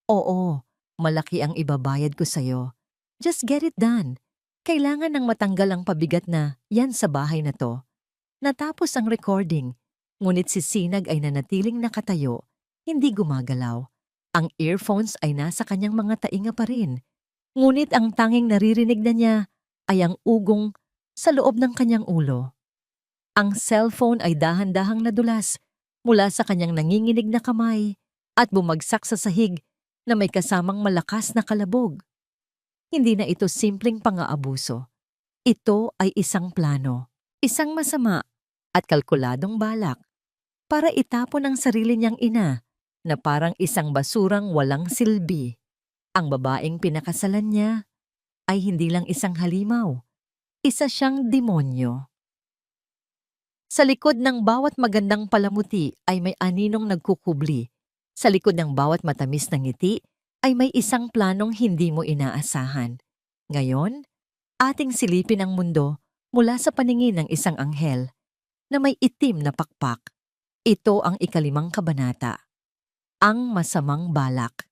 Oo, malaki ang ibabayad ko sa'yo. Just get it done. Kailangan nang matanggal ang pabigat na yan sa bahay na to. Natapos ang recording, ngunit si Sinag ay nanatiling nakatayo, hindi gumagalaw. Ang earphones ay nasa kanyang mga tainga pa rin, ngunit ang tanging naririnig na niya ay ang ugong sa loob ng kanyang ulo. Ang cellphone ay dahan-dahang nadulas mula sa kanyang nanginginig na kamay at bumagsak sa sahig na may kasamang malakas na kalabog. Hindi na ito simpleng pang-aabuso. Ito ay isang plano, isang masama at kalkuladong balak para itapon ang sarili niyang ina na parang isang basurang walang silbi. Ang babaeng pinakasalan niya ay hindi lang isang halimaw, isa siyang demonyo. Sa likod ng bawat magandang palamuti ay may aninong nagkukubli. Sa likod ng bawat matamis na ngiti ay may isang planong hindi mo inaasahan. Ngayon, ating silipin ang mundo mula sa paningin ng isang anghel na may itim na pakpak. Ito ang ikalimang kabanata. Ang masamang balak.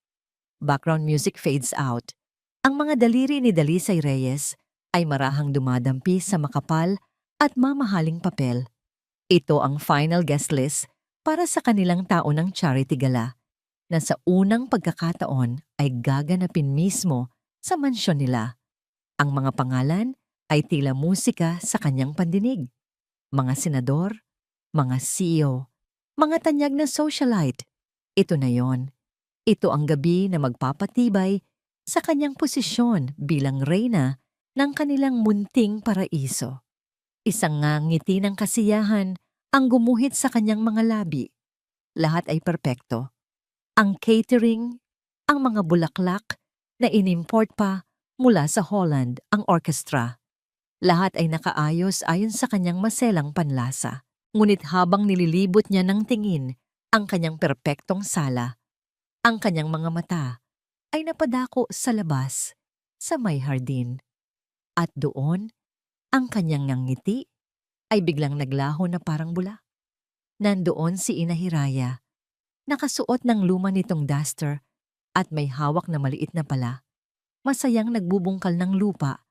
Background music fades out. Ang mga daliri ni Dalisay Reyes ay marahang dumadampi sa makapal at mamahaling papel. Ito ang final guest list para sa kanilang taon ng charity gala na sa unang pagkakataon ay gaganapin mismo sa mansyon nila. Ang mga pangalan ay tila musika sa kanyang pandinig. Mga senador, mga CEO, mga tanyag na socialite. Ito na yon. Ito ang gabi na magpapatibay sa kanyang posisyon bilang reyna ng kanilang munting paraiso. Isang ngiti ng kasiyahan ang gumuhit sa kanyang mga labi. Lahat ay perpekto. Ang catering, ang mga bulaklak na inimport pa mula sa Holland, ang orchestra. Lahat ay nakaayos ayon sa kanyang maselang panlasa. Ngunit habang nililibot niya ng tingin ang kanyang perpektong sala, ang kanyang mga mata ay napadako sa labas, sa may hardin. At doon, ang kanyang ngiti ay biglang naglaho na parang bula. Nandoon si Ina Hiraya, nakasuot ng luma nitong duster at may hawak na maliit na pala. Masayang nagbubungkal ng lupa,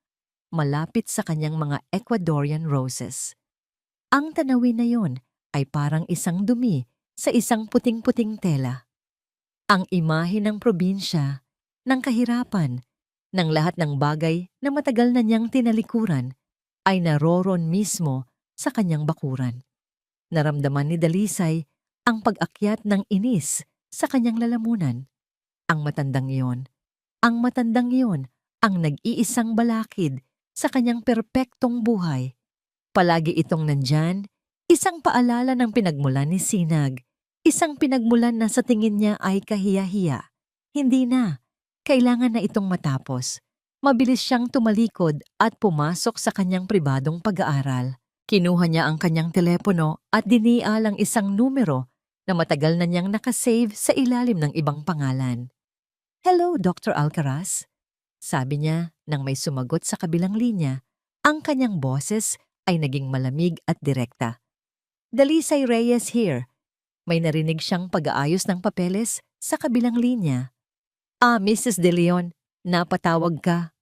malapit sa kanyang mga Ecuadorian roses. Ang tanawin na yon ay parang isang dumi sa isang puting-puting tela. Ang imahe ng probinsya, ng kahirapan, ng lahat ng bagay na matagal na niyang tinalikuran ay naroron mismo sa kanyang bakuran. Naramdaman ni Dalisay ang pag-akyat ng inis sa kanyang lalamunan. Ang matandang iyon ang nag-iisang balakid sa kanyang perpektong buhay. Palagi itong nandyan, isang paalala ng pinagmulan ni Sinag, isang pinagmulan na sa tingin niya ay kahiya-hiya. Hindi na, kailangan na itong matapos. Mabilis siyang tumalikod at pumasok sa kanyang pribadong pag-aaral. Kinuha niya ang kanyang telepono at dinial ang isang numero na matagal na niyang nakasave sa ilalim ng ibang pangalan. "Hello, Dr. Alcaraz," sabi niya nang may sumagot sa kabilang linya. Ang kanyang boses ay naging malamig at direkta. "Dalisay Reyes here." May narinig siyang pag-aayos ng papeles sa kabilang linya. Mrs. De Leon, napatawag ka."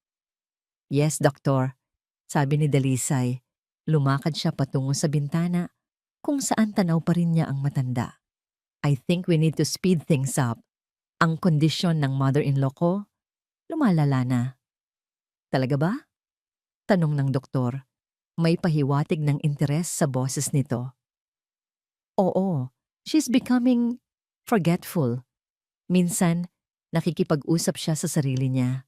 "Yes, Doktor," sabi ni Dalisay. Lumakad siya patungo sa bintana kung saan tanaw pa rin niya ang matanda. "I think we need to speed things up. Ang kondisyon ng mother-in-law ko, lumalala na." "Talaga ba?" tanong ng doktor. May pahiwatig ng interes sa boses nito. "Oo, she's becoming forgetful. Minsan, nakikipag-usap siya sa sarili niya.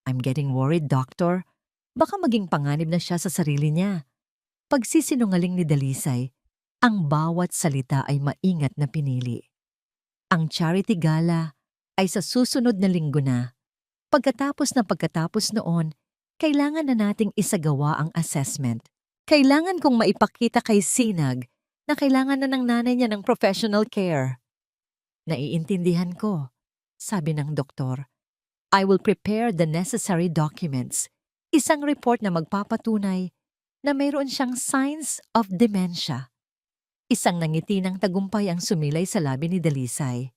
I'm getting worried, doctor. Baka maging panganib na siya sa sarili niya." Pagsisinungaling ni Dalisay, ang bawat salita ay maingat na pinili. Ang charity gala ay sa susunod na linggo na. Pagkatapos noon, kailangan na nating isagawa ang assessment. Kailangan kong maipakita kay Sinag na kailangan na ng nanay niya ng professional care. "Naiintindihan ko," sabi ng doktor. "I will prepare the necessary documents." Isang report na magpapatunay na mayroon siyang signs of dementia. Isang nangiti ng tagumpay ang sumilay sa labi ni Dalisay.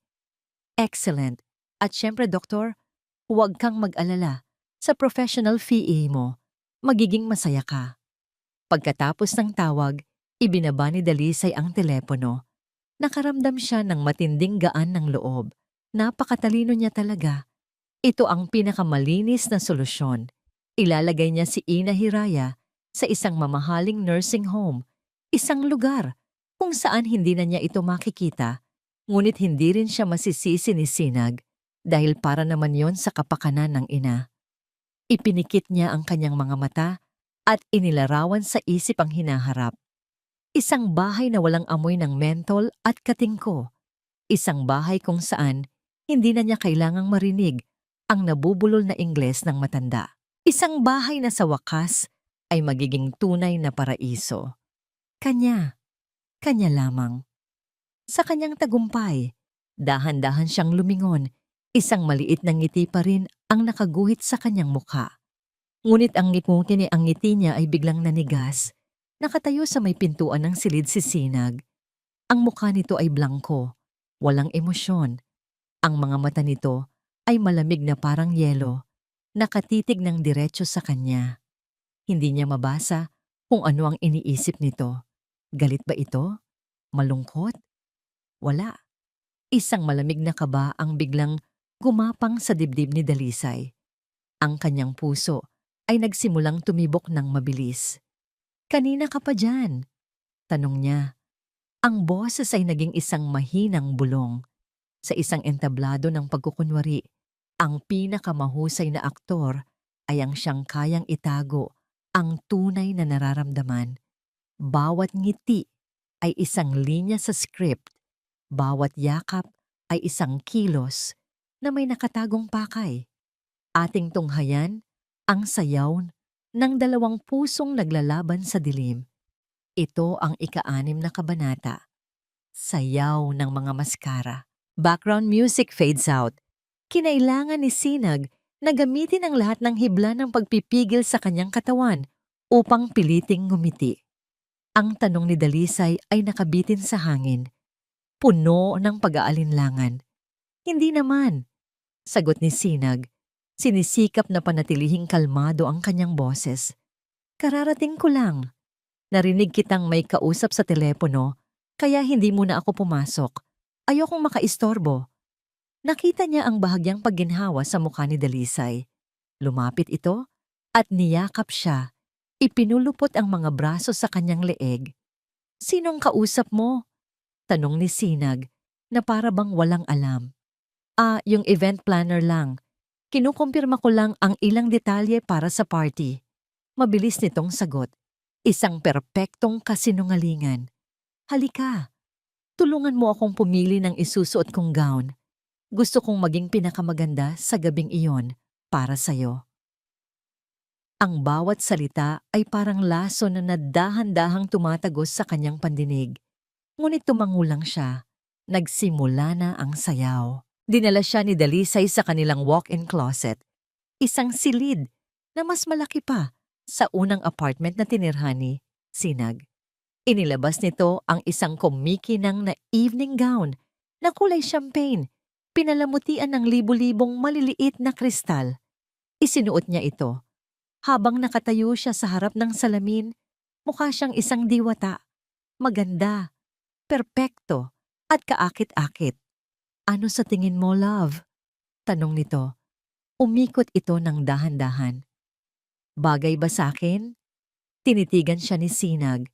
"Excellent. At syempre, doktor, huwag kang mag-alala. Sa professional fee mo, magiging masaya ka." Pagkatapos ng tawag, Ibinaba ni Dalisay ang telepono. Nakaramdam siya ng matinding gaan ng loob. Napakatalino niya talaga. Ito ang pinakamalinis na solusyon. Ilalagay niya si Ina Hiraya sa isang mamahaling nursing home, isang lugar kung saan hindi na niya ito makikita, ngunit hindi rin siya masisisi ni Sinag dahil para naman yon sa kapakanan ng ina. Ipinikit niya ang kanyang mga mata at inilarawan sa isip ang hinaharap. Isang bahay na walang amoy ng mentol at katingko. Isang bahay kung saan hindi na niya kailangang marinig ang nabubulol na Ingles ng matanda. Isang bahay na sa wakas ay magiging tunay na paraiso. Kanya, kanya lamang. Sa kanyang tagumpay, dahan-dahan siyang lumingon, isang maliit na ngiti pa rin ang nakaguhit sa kanyang mukha. Ngunit ang ngiti niya ay biglang nanigas. Nakatayo sa may pintuan ng silid si Sinag. Ang mukha nito ay blangko, walang emosyon. Ang mga mata nito ay malamig na parang yelo, nakatitig ng diretso sa kanya. Hindi niya mabasa kung ano ang iniisip nito. Galit ba ito? Malungkot? Wala. Isang malamig na kaba ang biglang gumapang sa dibdib ni Dalisay. Ang kanyang puso ay nagsimulang tumibok ng mabilis. Kanina ka pa dyan? Tanong niya. Ang boses ay naging isang mahinang bulong. Sa isang entablado ng pagkukunwari, ang pinakamahusay na aktor ay ang siyang kayang itago ang tunay na nararamdaman. Bawat ngiti ay isang linya sa script. Bawat yakap ay isang kilos na may nakatagong pakay. Ating tunghayan ang sayaw ng dalawang pusong naglalaban sa dilim. Ito ang ika-6 na kabanata. Sayaw ng mga maskara. Background music fades out. Kinailangan ni Sinag na gamitin ang lahat ng hibla ng pagpipigil sa kanyang katawan upang piliting ngumiti. Ang tanong ni Dalisay ay nakabitin sa hangin. Puno ng pag-aalinlangan. Hindi naman. Sagot ni Sinag. Sinisikap na panatilihing kalmado ang kanyang boses. Kararating ko lang. Narinig kitang may kausap sa telepono, kaya hindi muna ako pumasok. Ayokong makaistorbo. Nakita niya ang bahagyang pagginhawa sa mukha ni Dalisay. Lumapit ito at niyakap siya. Ipinulupot ang mga braso sa kanyang leeg. Sinong kausap mo? Tanong ni Sinag na para bang walang alam. Yung event planner lang. Kinukumpirma ko lang ang ilang detalye para sa party. Mabilis nitong sagot. Isang perpektong kasinungalingan. Halika, tulungan mo akong pumili ng isusuot kong gown. Gusto kong maging pinakamaganda sa gabing iyon para sa'yo. Ang bawat salita ay parang laso na nadahan-dahang tumatagos sa kanyang pandinig. Ngunit tumangulang siya. Nagsimula na ang sayaw. Dinala siya ni Dalisay sa kanilang walk-in closet. Isang silid na mas malaki pa sa unang apartment na tinirhan ni Sinag. Inilabas nito ang isang kumikinang na evening gown na kulay champagne, pinalamutian ng libu-libong maliliit na kristal. Isinuot niya ito. Habang nakatayo siya sa harap ng salamin, mukha siyang isang diwata. Maganda, perpekto, at kaakit-akit. Ano sa tingin mo, love? Tanong nito. Umikot ito ng dahan-dahan. Bagay ba sa akin? Tinitigan siya ni Sinag.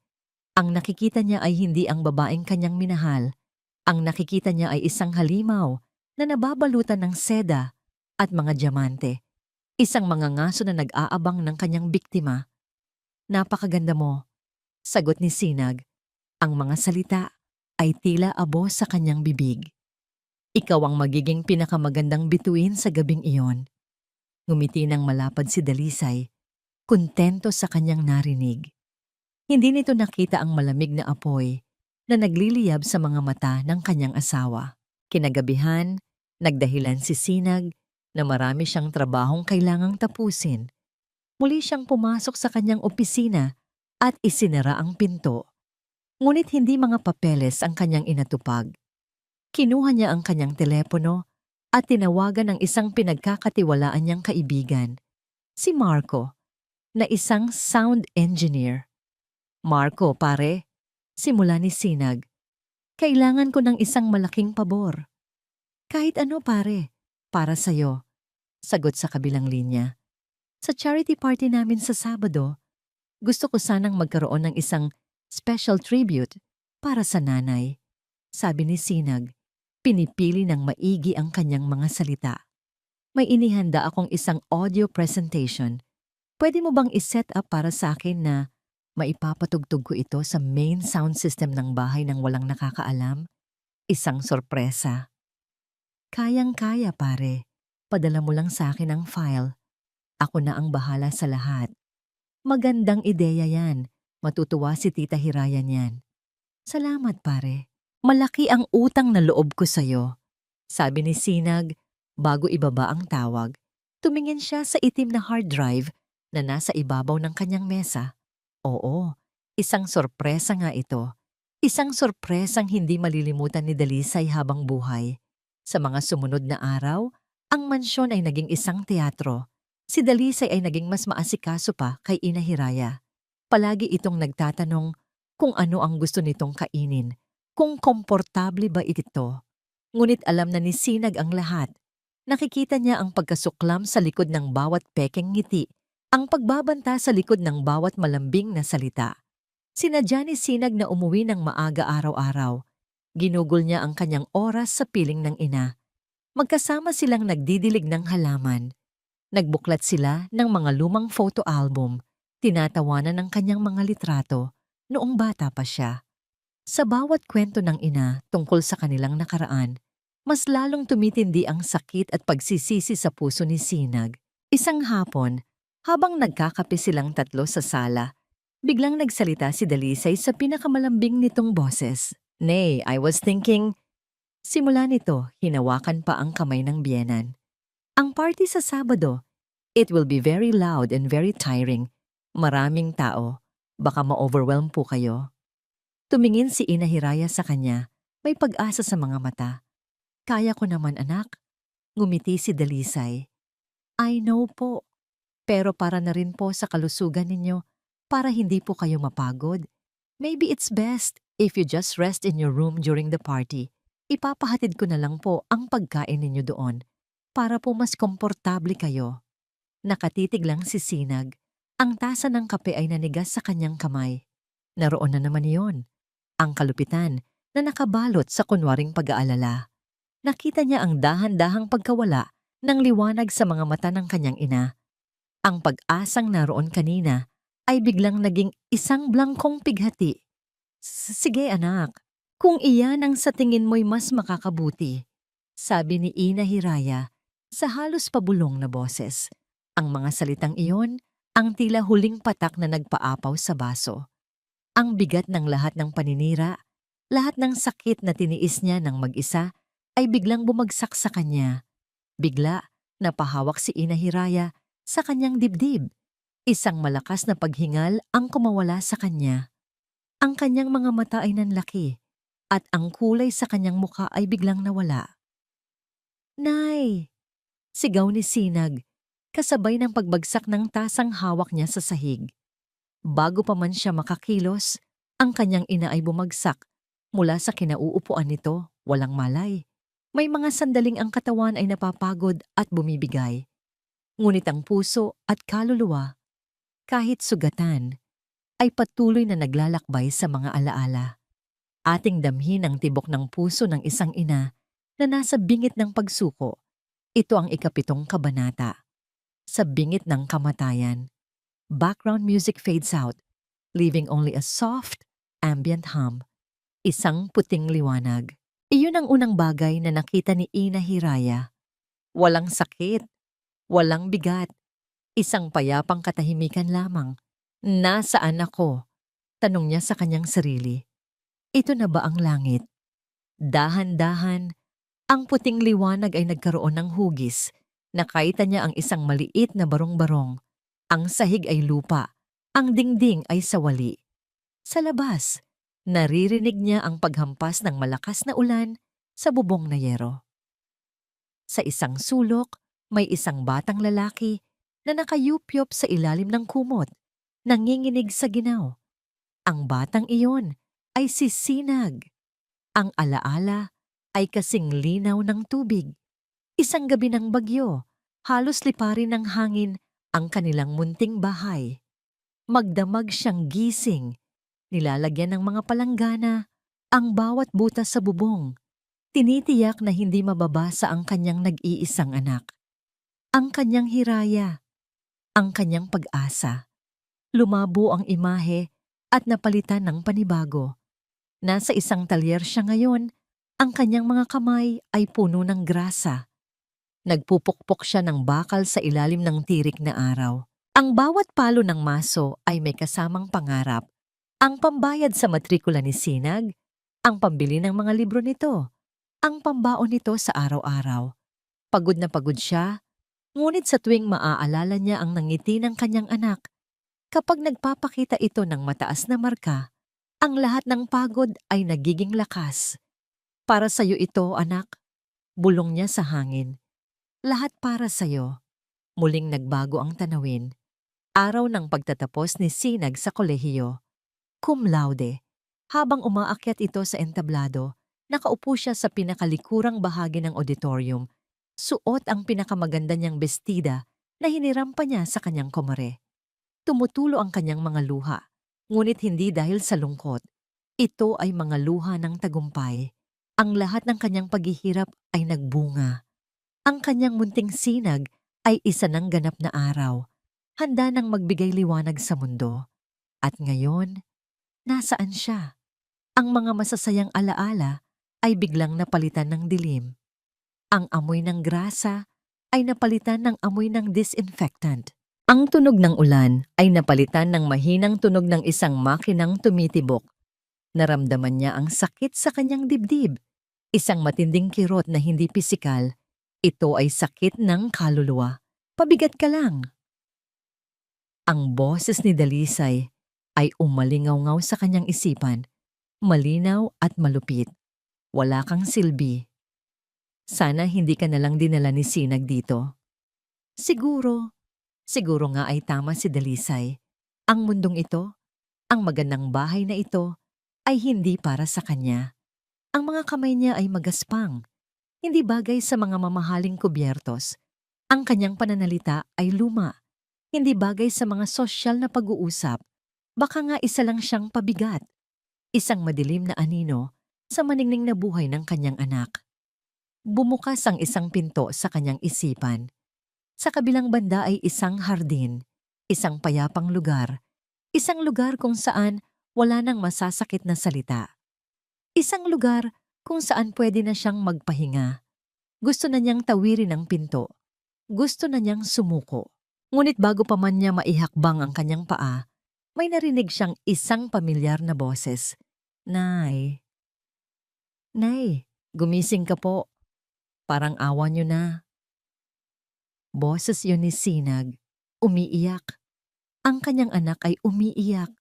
Ang nakikita niya ay hindi ang babaeng kanyang minahal. Ang nakikita niya ay isang halimaw na nababalutan ng seda at mga diamante. Isang mangangaso na nag-aabang ng kanyang biktima. Napakaganda mo, sagot ni Sinag. Ang mga salita ay tila abo sa kanyang bibig. Ikaw ang magiging pinakamagandang bituin sa gabing iyon. Ngumiti ng malapad si Dalisay, kontento sa kanyang narinig. Hindi nito nakita ang malamig na apoy na nagliliyab sa mga mata ng kanyang asawa. Kinagabihan, nagdahilan si Sinag na marami siyang trabahong kailangang tapusin. Muli siyang pumasok sa kanyang opisina at isinara ang pinto. Ngunit hindi mga papeles ang kanyang inatupag. Kinuha niya ang kanyang telepono at tinawagan ng isang pinagkakatiwalaan niyang kaibigan, si Marco, na isang sound engineer. Marco, pare, Simula ni Sinag, kailangan ko ng isang malaking pabor. Kahit ano pare, para sa'yo. Sagot sa kabilang linya. Sa charity party namin sa Sabado, gusto ko sanang magkaroon ng isang special tribute para sa nanay. Sabi ni Sinag, pinipili ng maigi ang kanyang mga salita. May inihanda akong isang audio presentation. Pwede mo bang iset up para sa akin na maipapatugtog ko ito sa main sound system ng bahay nang walang nakakaalam? Isang sorpresa. Kayang-kaya pare. Padala mo lang sa akin ang file. Ako na ang bahala sa lahat. Magandang ideya yan. Matutuwa si Tita Hiraya niyan. Salamat pare. Malaki ang utang na loob ko sa'yo. Sabi ni Sinag, bago ibaba ang tawag. Tumingin siya sa itim na hard drive na nasa ibabaw ng kanyang mesa. Oo, isang sorpresa nga ito. Isang sorpresang hindi malilimutan ni Dalisay habang buhay. Sa mga sumunod na araw, ang mansyon ay naging isang teatro. Si Dalisay ay naging mas maasikaso pa kay Ina Hiraya. Palagi itong nagtatanong kung ano ang gusto nitong kainin, kung komportable ba ito. Ngunit alam na ni Sinag ang lahat. Nakikita niya ang pagkasuklam sa likod ng bawat pekeng ngiti, ang pagbabanta sa likod ng bawat malambing na salita. Sinadya ni Sinag na umuwi ng maaga araw-araw. Ginugol niya ang kanyang oras sa piling ng ina. Magkasama silang nagdidilig ng halaman. Nagbuklat sila ng mga lumang photo album, tinatawanan ng kanyang mga litrato noong bata pa siya. Sa bawat kwento ng ina tungkol sa kanilang nakaraan, mas lalong tumitindi ang sakit at pagsisisi sa puso ni Sinag. Isang hapon, habang nagkakape silang tatlo sa sala, biglang nagsalita si Dalisay sa pinakamalambing nitong boses. Nay, I was thinking. Simula nito, hinawakan pa ang kamay ng biyenan. Ang party sa Sabado, it will be very loud and very tiring. Maraming tao, baka ma-overwhelm po kayo. Tumingin si Ina Hiraya sa kanya, may pag-asa sa mga mata. Kaya ko naman anak, ngumiti si Dalisay. I know po, pero para na rin po sa kalusugan ninyo, para hindi po kayo mapagod. Maybe it's best if you just rest in your room during the party. Ipapahatid ko na lang po ang pagkain ninyo doon para po mas komportable kayo. Nakatitig lang si Sinag. Ang tasa ng kape ay nanigas sa kanyang kamay. Naroon na naman iyon. Ang kalupitan na nakabalot sa kunwaring pag-aalala. Nakita niya ang dahan-dahang pagkawala ng liwanag sa mga mata ng kanyang ina. Ang pag-asang naroon kanina ay biglang naging isang blangkong pighati. Sige anak, kung iyan ang sa tingin mo'y mas makakabuti, sabi ni Ina Hiraya sa halos pabulong na boses. Ang mga salitang iyon, ang tila huling patak na nagpaapaw sa baso. Ang bigat ng lahat ng paninira, lahat ng sakit na tiniis niya ng mag-isa ay biglang bumagsak sa kanya. Bigla, napahawak si Ina Hiraya sa kanyang dibdib. Isang malakas na paghingal ang kumawala sa kanya. Ang kanyang mga mata ay nanlaki at ang kulay sa kanyang muka ay biglang nawala. Nay! Sigaw ni Sinag, kasabay ng pagbagsak ng tasang hawak niya sa sahig. Bago pa man siya makakilos, ang kanyang ina ay bumagsak. Mula sa kinauupuan nito, walang malay. May mga sandaling ang katawan ay napapagod at bumibigay. Ngunit ang puso at kaluluwa, kahit sugatan, ay patuloy na naglalakbay sa mga alaala. Ating damhin ang tibok ng puso ng isang ina na nasa bingit ng pagsuko. Ito ang ikapitong kabanata. Sa bingit ng kamatayan. Background music fades out, leaving only a soft, ambient hum. Isang puting liwanag. Iyon ang unang bagay na nakita ni Ina Hiraya. Walang sakit, walang bigat. Isang payapang katahimikan lamang. Nasaan ako? Tanong niya sa kanyang sarili. Ito na ba ang langit? Dahan-dahan, ang puting liwanag ay nagkaroon ng hugis. Nakita niya ang isang maliit na barong-barong. Ang sahig ay lupa, ang dingding ay sawali. Sa labas, naririnig niya ang paghampas ng malakas na ulan sa bubong na yero. Sa isang sulok, may isang batang lalaki na nakayupyop sa ilalim ng kumot, nanginginig sa ginaw. Ang batang iyon ay si Sinag. Ang alaala ay kasing linaw ng tubig. Isang gabi ng bagyo, halos liparin ng hangin ang kanilang munting bahay. Magdamag siyang gising, nilalagyan ng mga palanggana ang bawat butas sa bubong. Tinitiyak na hindi mababasa ang kanyang nag-iisang anak. Ang kanyang hiraya, ang kanyang pag-asa. Lumabo ang imahe at napalitan ng panibago. Nasa isang talyer siya ngayon, ang kanyang mga kamay ay puno ng grasa. Nagpupukpok siya ng bakal sa ilalim ng tirik na araw. Ang bawat palo ng maso ay may kasamang pangarap. Ang pambayad sa matrikula ni Sinag, ang pambili ng mga libro nito, ang pambaon nito sa araw-araw. Pagod na pagod siya, ngunit sa tuwing maaalala niya ang nangiti ng kanyang anak, kapag nagpapakita ito ng mataas na marka, ang lahat ng pagod ay nagiging lakas. Para sa'yo ito, anak, bulong niya sa hangin. Lahat para sa'yo. Muling nagbago ang tanawin. Araw ng pagtatapos ni Sinag sa kolehiyo. Cum laude. Habang umaakyat ito sa entablado, nakaupo siya sa pinakalikurang bahagi ng auditorium. Suot ang pinakamaganda niyang bestida na hiniram pa niya sa kanyang komore. Tumutulo ang kanyang mga luha, ngunit hindi dahil sa lungkot. Ito ay mga luha ng tagumpay. Ang lahat ng kanyang paghihirap ay nagbunga. Ang kanyang munting Sinag ay isa ng ganap na araw, handa nang magbigay liwanag sa mundo. At ngayon, nasaan siya? Ang mga masasayang alaala ay biglang napalitan ng dilim. Ang amoy ng grasa ay napalitan ng amoy ng disinfectant. Ang tunog ng ulan ay napalitan ng mahinang tunog ng isang makinang tumitibok. Naramdaman niya ang sakit sa kanyang dibdib. Isang matinding kirot na hindi pisikal. Ito ay sakit ng kaluluwa. Pabigat ka lang. Ang boses ni Dalisay ay umalingaw-ngaw sa kanyang isipan. Malinaw at malupit. Wala kang silbi. Sana hindi ka nalang dinala ni Sinag dito. Siguro nga ay tama si Dalisay. Ang mundong ito, ang magandang bahay na ito, ay hindi para sa kanya. Ang mga kamay niya ay magaspang. Hindi bagay sa mga mamahaling kubyertos. Ang kanyang pananalita ay luma. Hindi bagay sa mga sosyal na pag-uusap. Baka nga isa lang siyang pabigat. Isang madilim na anino sa maningning na buhay ng kanyang anak. Bumukas ang isang pinto sa kanyang isipan. Sa kabilang banda ay isang hardin, isang payapang lugar, isang lugar kung saan wala nang masasakit na salita. Isang lugar kung saan pwede na siyang magpahinga. Gusto na niyang tawirin ang pinto. Gusto na niyang sumuko. Ngunit bago pa man niya maihakbang ang kanyang paa, may narinig siyang isang pamilyar na boses. Nay, gumising ka po. Parang awa niyo na. Boses yun ni Sinag, umiiyak. Ang kanyang anak ay umiiyak.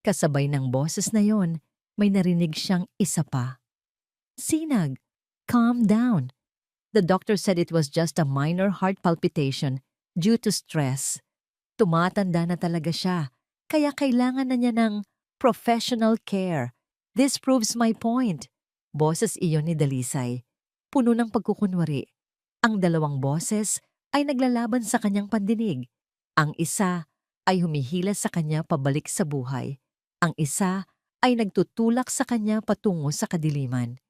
Kasabay ng boses na yon, may narinig siyang isa pa. Sinag, calm down. The doctor said it was just a minor heart palpitation due to stress. Tumatanda na talaga siya, kaya kailangan na niya ng professional care. This proves my point. Boses iyon ni Dalisay. Puno ng pagkukunwari. Ang dalawang boses ay naglalaban sa kanyang pandinig. Ang isa ay humihila sa kanya pabalik sa buhay. Ang isa ay nagtutulak sa kanya patungo sa kadiliman.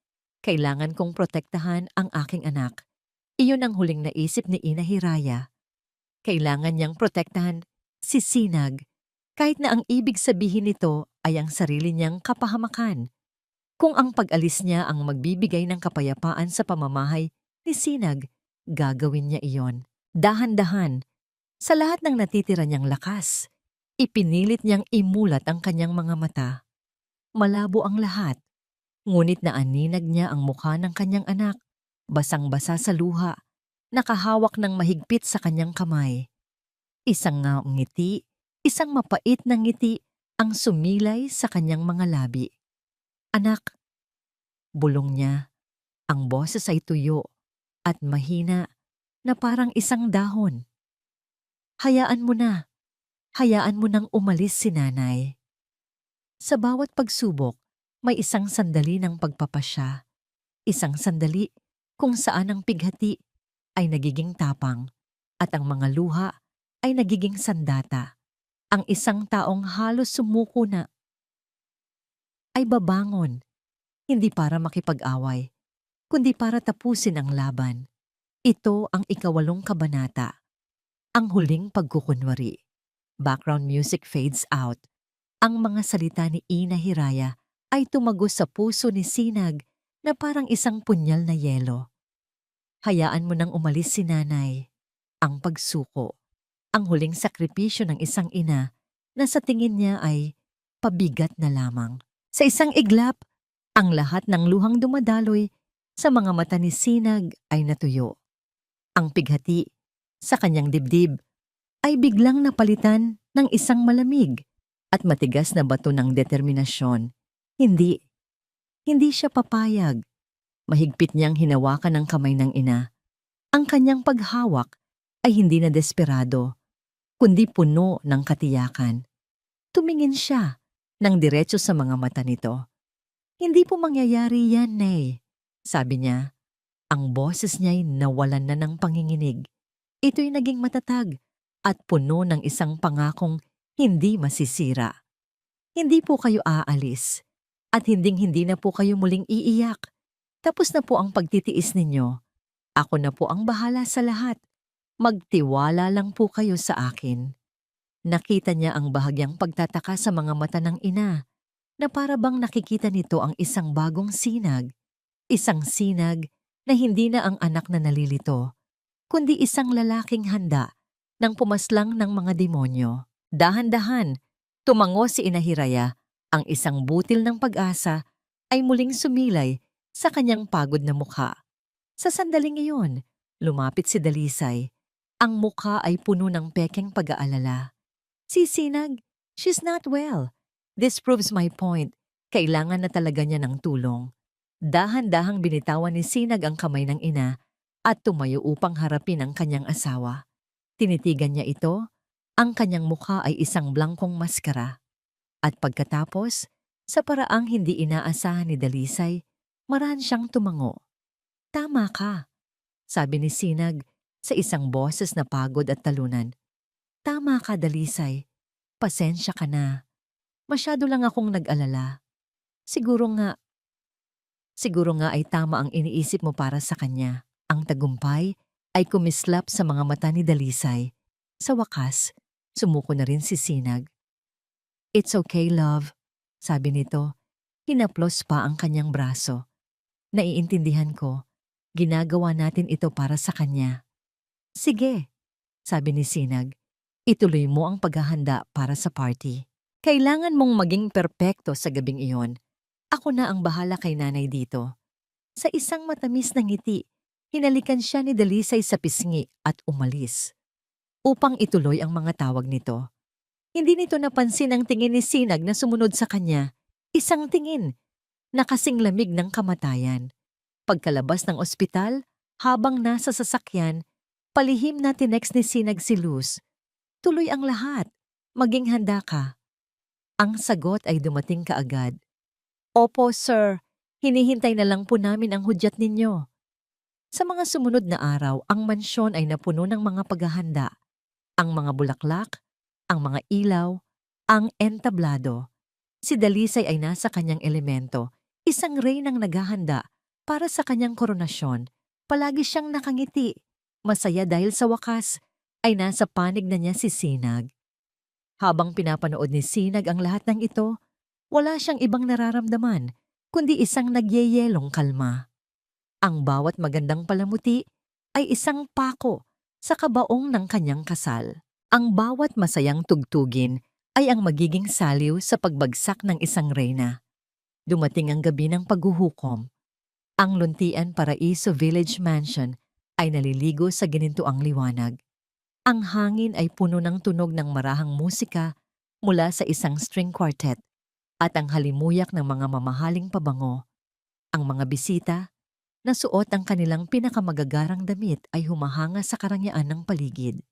Kailangan kong protektahan ang aking anak. Iyon ang huling naisip ni Ina Hiraya. Kailangan niyang protektahan si Sinag, kahit na ang ibig sabihin nito ay ang sarili niyang kapahamakan. Kung ang pag-alis niya ang magbibigay ng kapayapaan sa pamamahay ni Sinag, gagawin niya iyon. Dahan-dahan, sa lahat ng natitira niyang lakas, ipinilit niyang imulat ang kanyang mga mata. Malabo ang lahat, ngunit naaninag niya ang mukha ng kanyang anak, basang-basa sa luha, nakahawak ng mahigpit sa kanyang kamay. Isang ngiti, isang mapait na ngiti ang sumilay sa kanyang mga labi. Anak, bulong niya, ang boses ay tuyo at mahina na parang isang dahon. Hayaan mo nang umalis si nanay. Sa bawat pagsubok, May isang sandali ng pagpapasya, isang sandali kung saan ang pighati ay nagiging tapang at ang mga luha ay nagiging sandata. Ang isang taong halos sumuko na ay babangon, hindi para makipag-away, kundi para tapusin ang laban. Ito ang ikawalong kabanata, ang huling pagkukunwari. Background music fades out. Ang mga salita ni Ina Hiraya ay tumagos sa puso ni Sinag na parang isang punyal na yelo. Hayaan mo nang umalis si nanay. Ang pagsuko, ang huling sakripisyo ng isang ina na sa tingin niya ay pabigat na lamang. Sa isang iglap, ang lahat ng luhang dumadaloy sa mga mata ni Sinag ay natuyo. Ang pighati sa kanyang dibdib ay biglang napalitan ng isang malamig at matigas na bato ng determinasyon. Hindi, hindi siya papayag. Mahigpit niyang hinawakan ang kamay ng ina. Ang kanyang paghawak ay hindi na desperado, kundi puno ng katiyakan. Tumingin siya ng diretso sa mga mata nito. Hindi po mangyayari yan, Nay, sabi niya. Ang boses niya'y nawalan na ng panginginig. Ito'y naging matatag at puno ng isang pangakong hindi masisira. Hindi po kayo aalis at hinding-hindi na po kayo muling iiyak. Tapos na po ang pagtitiis ninyo. Ako na po ang bahala sa lahat. Magtiwala lang po kayo sa akin. Nakita niya ang bahagyang pagtataka sa mga mata ng ina na para bang nakikita nito ang isang bagong sinag. Isang sinag na hindi na ang anak na nalilito, kundi isang lalaking handa nang pumaslang ng mga demonyo. Dahan-dahan, tumango si Ina Hiraya. Ang isang butil ng pag-asa ay muling sumilay sa kanyang pagod na mukha. Sa sandaling iyon, lumapit si Dalisay. Ang mukha ay puno ng pekeng pag-aalala. Si Sinag, she's not well. This proves my point. Kailangan na talaga niya ng tulong. Dahan-dahang binitawan ni Sinag ang kamay ng ina at tumayo upang harapin ang kanyang asawa. Tinitigan niya ito, ang kanyang mukha ay isang blangkong maskara. At pagkatapos, sa paraang hindi inaasahan ni Dalisay, marahan siyang tumango. Tama ka, sabi ni Sinag sa isang boses na pagod at talunan. Tama ka, Dalisay. Pasensya ka na. Masyado lang akong nag-alala. Siguro nga ay tama ang iniisip mo para sa kanya. Ang tagumpay ay kumislap sa mga mata ni Dalisay. Sa wakas, sumuko na rin si Sinag. It's okay, love, sabi nito. Hinaplos pa ang kanyang braso. Naiintindihan ko. Ginagawa natin ito para sa kanya. Sige, sabi ni Sinag. Ituloy mo ang paghahanda para sa party. Kailangan mong maging perpekto sa gabing iyon. Ako na ang bahala kay nanay dito. Sa isang matamis na ngiti, hinalikan siya ni Dalisay sa pisngi at umalis. Upang ituloy ang mga tawag nito. Hindi nito napansin ang tingin ni Sinag na sumunod sa kanya. Isang tingin na kasing lamig ng kamatayan. Pagkalabas ng ospital, habang nasa sasakyan, palihim na tinext ni Sinag si Luz. Tuloy ang lahat. Maging handa ka. Ang sagot ay dumating kaagad. Opo, sir. Hinihintay na lang po namin ang hudyat ninyo. Sa mga sumunod na araw, ang mansyon ay napuno ng mga paghahanda. Ang mga bulaklak, ang mga ilaw, ang entablado. Si Dalisay ay nasa kanyang elemento, isang reynang naghahanda para sa kanyang koronasyon. Palagi siyang nakangiti. Masaya dahil sa wakas ay nasa panig na niya si Sinag. Habang pinapanood ni Sinag ang lahat ng ito, wala siyang ibang nararamdaman, kundi isang nagyeyelong kalma. Ang bawat magandang palamuti ay isang pako sa kabaong ng kanyang kasal. Ang bawat masayang tugtugin ay ang magiging saliw sa pagbagsak ng isang reyna. Dumating ang gabi ng paghuhukom. Ang Luntian Paraiso Village Mansion ay naliligo sa ginintuang liwanag. Ang hangin ay puno ng tunog ng marahang musika mula sa isang string quartet at ang halimuyak ng mga mamahaling pabango. Ang mga bisita na suot ang kanilang pinakamagagarang damit ay humahanga sa karangyaan ng paligid.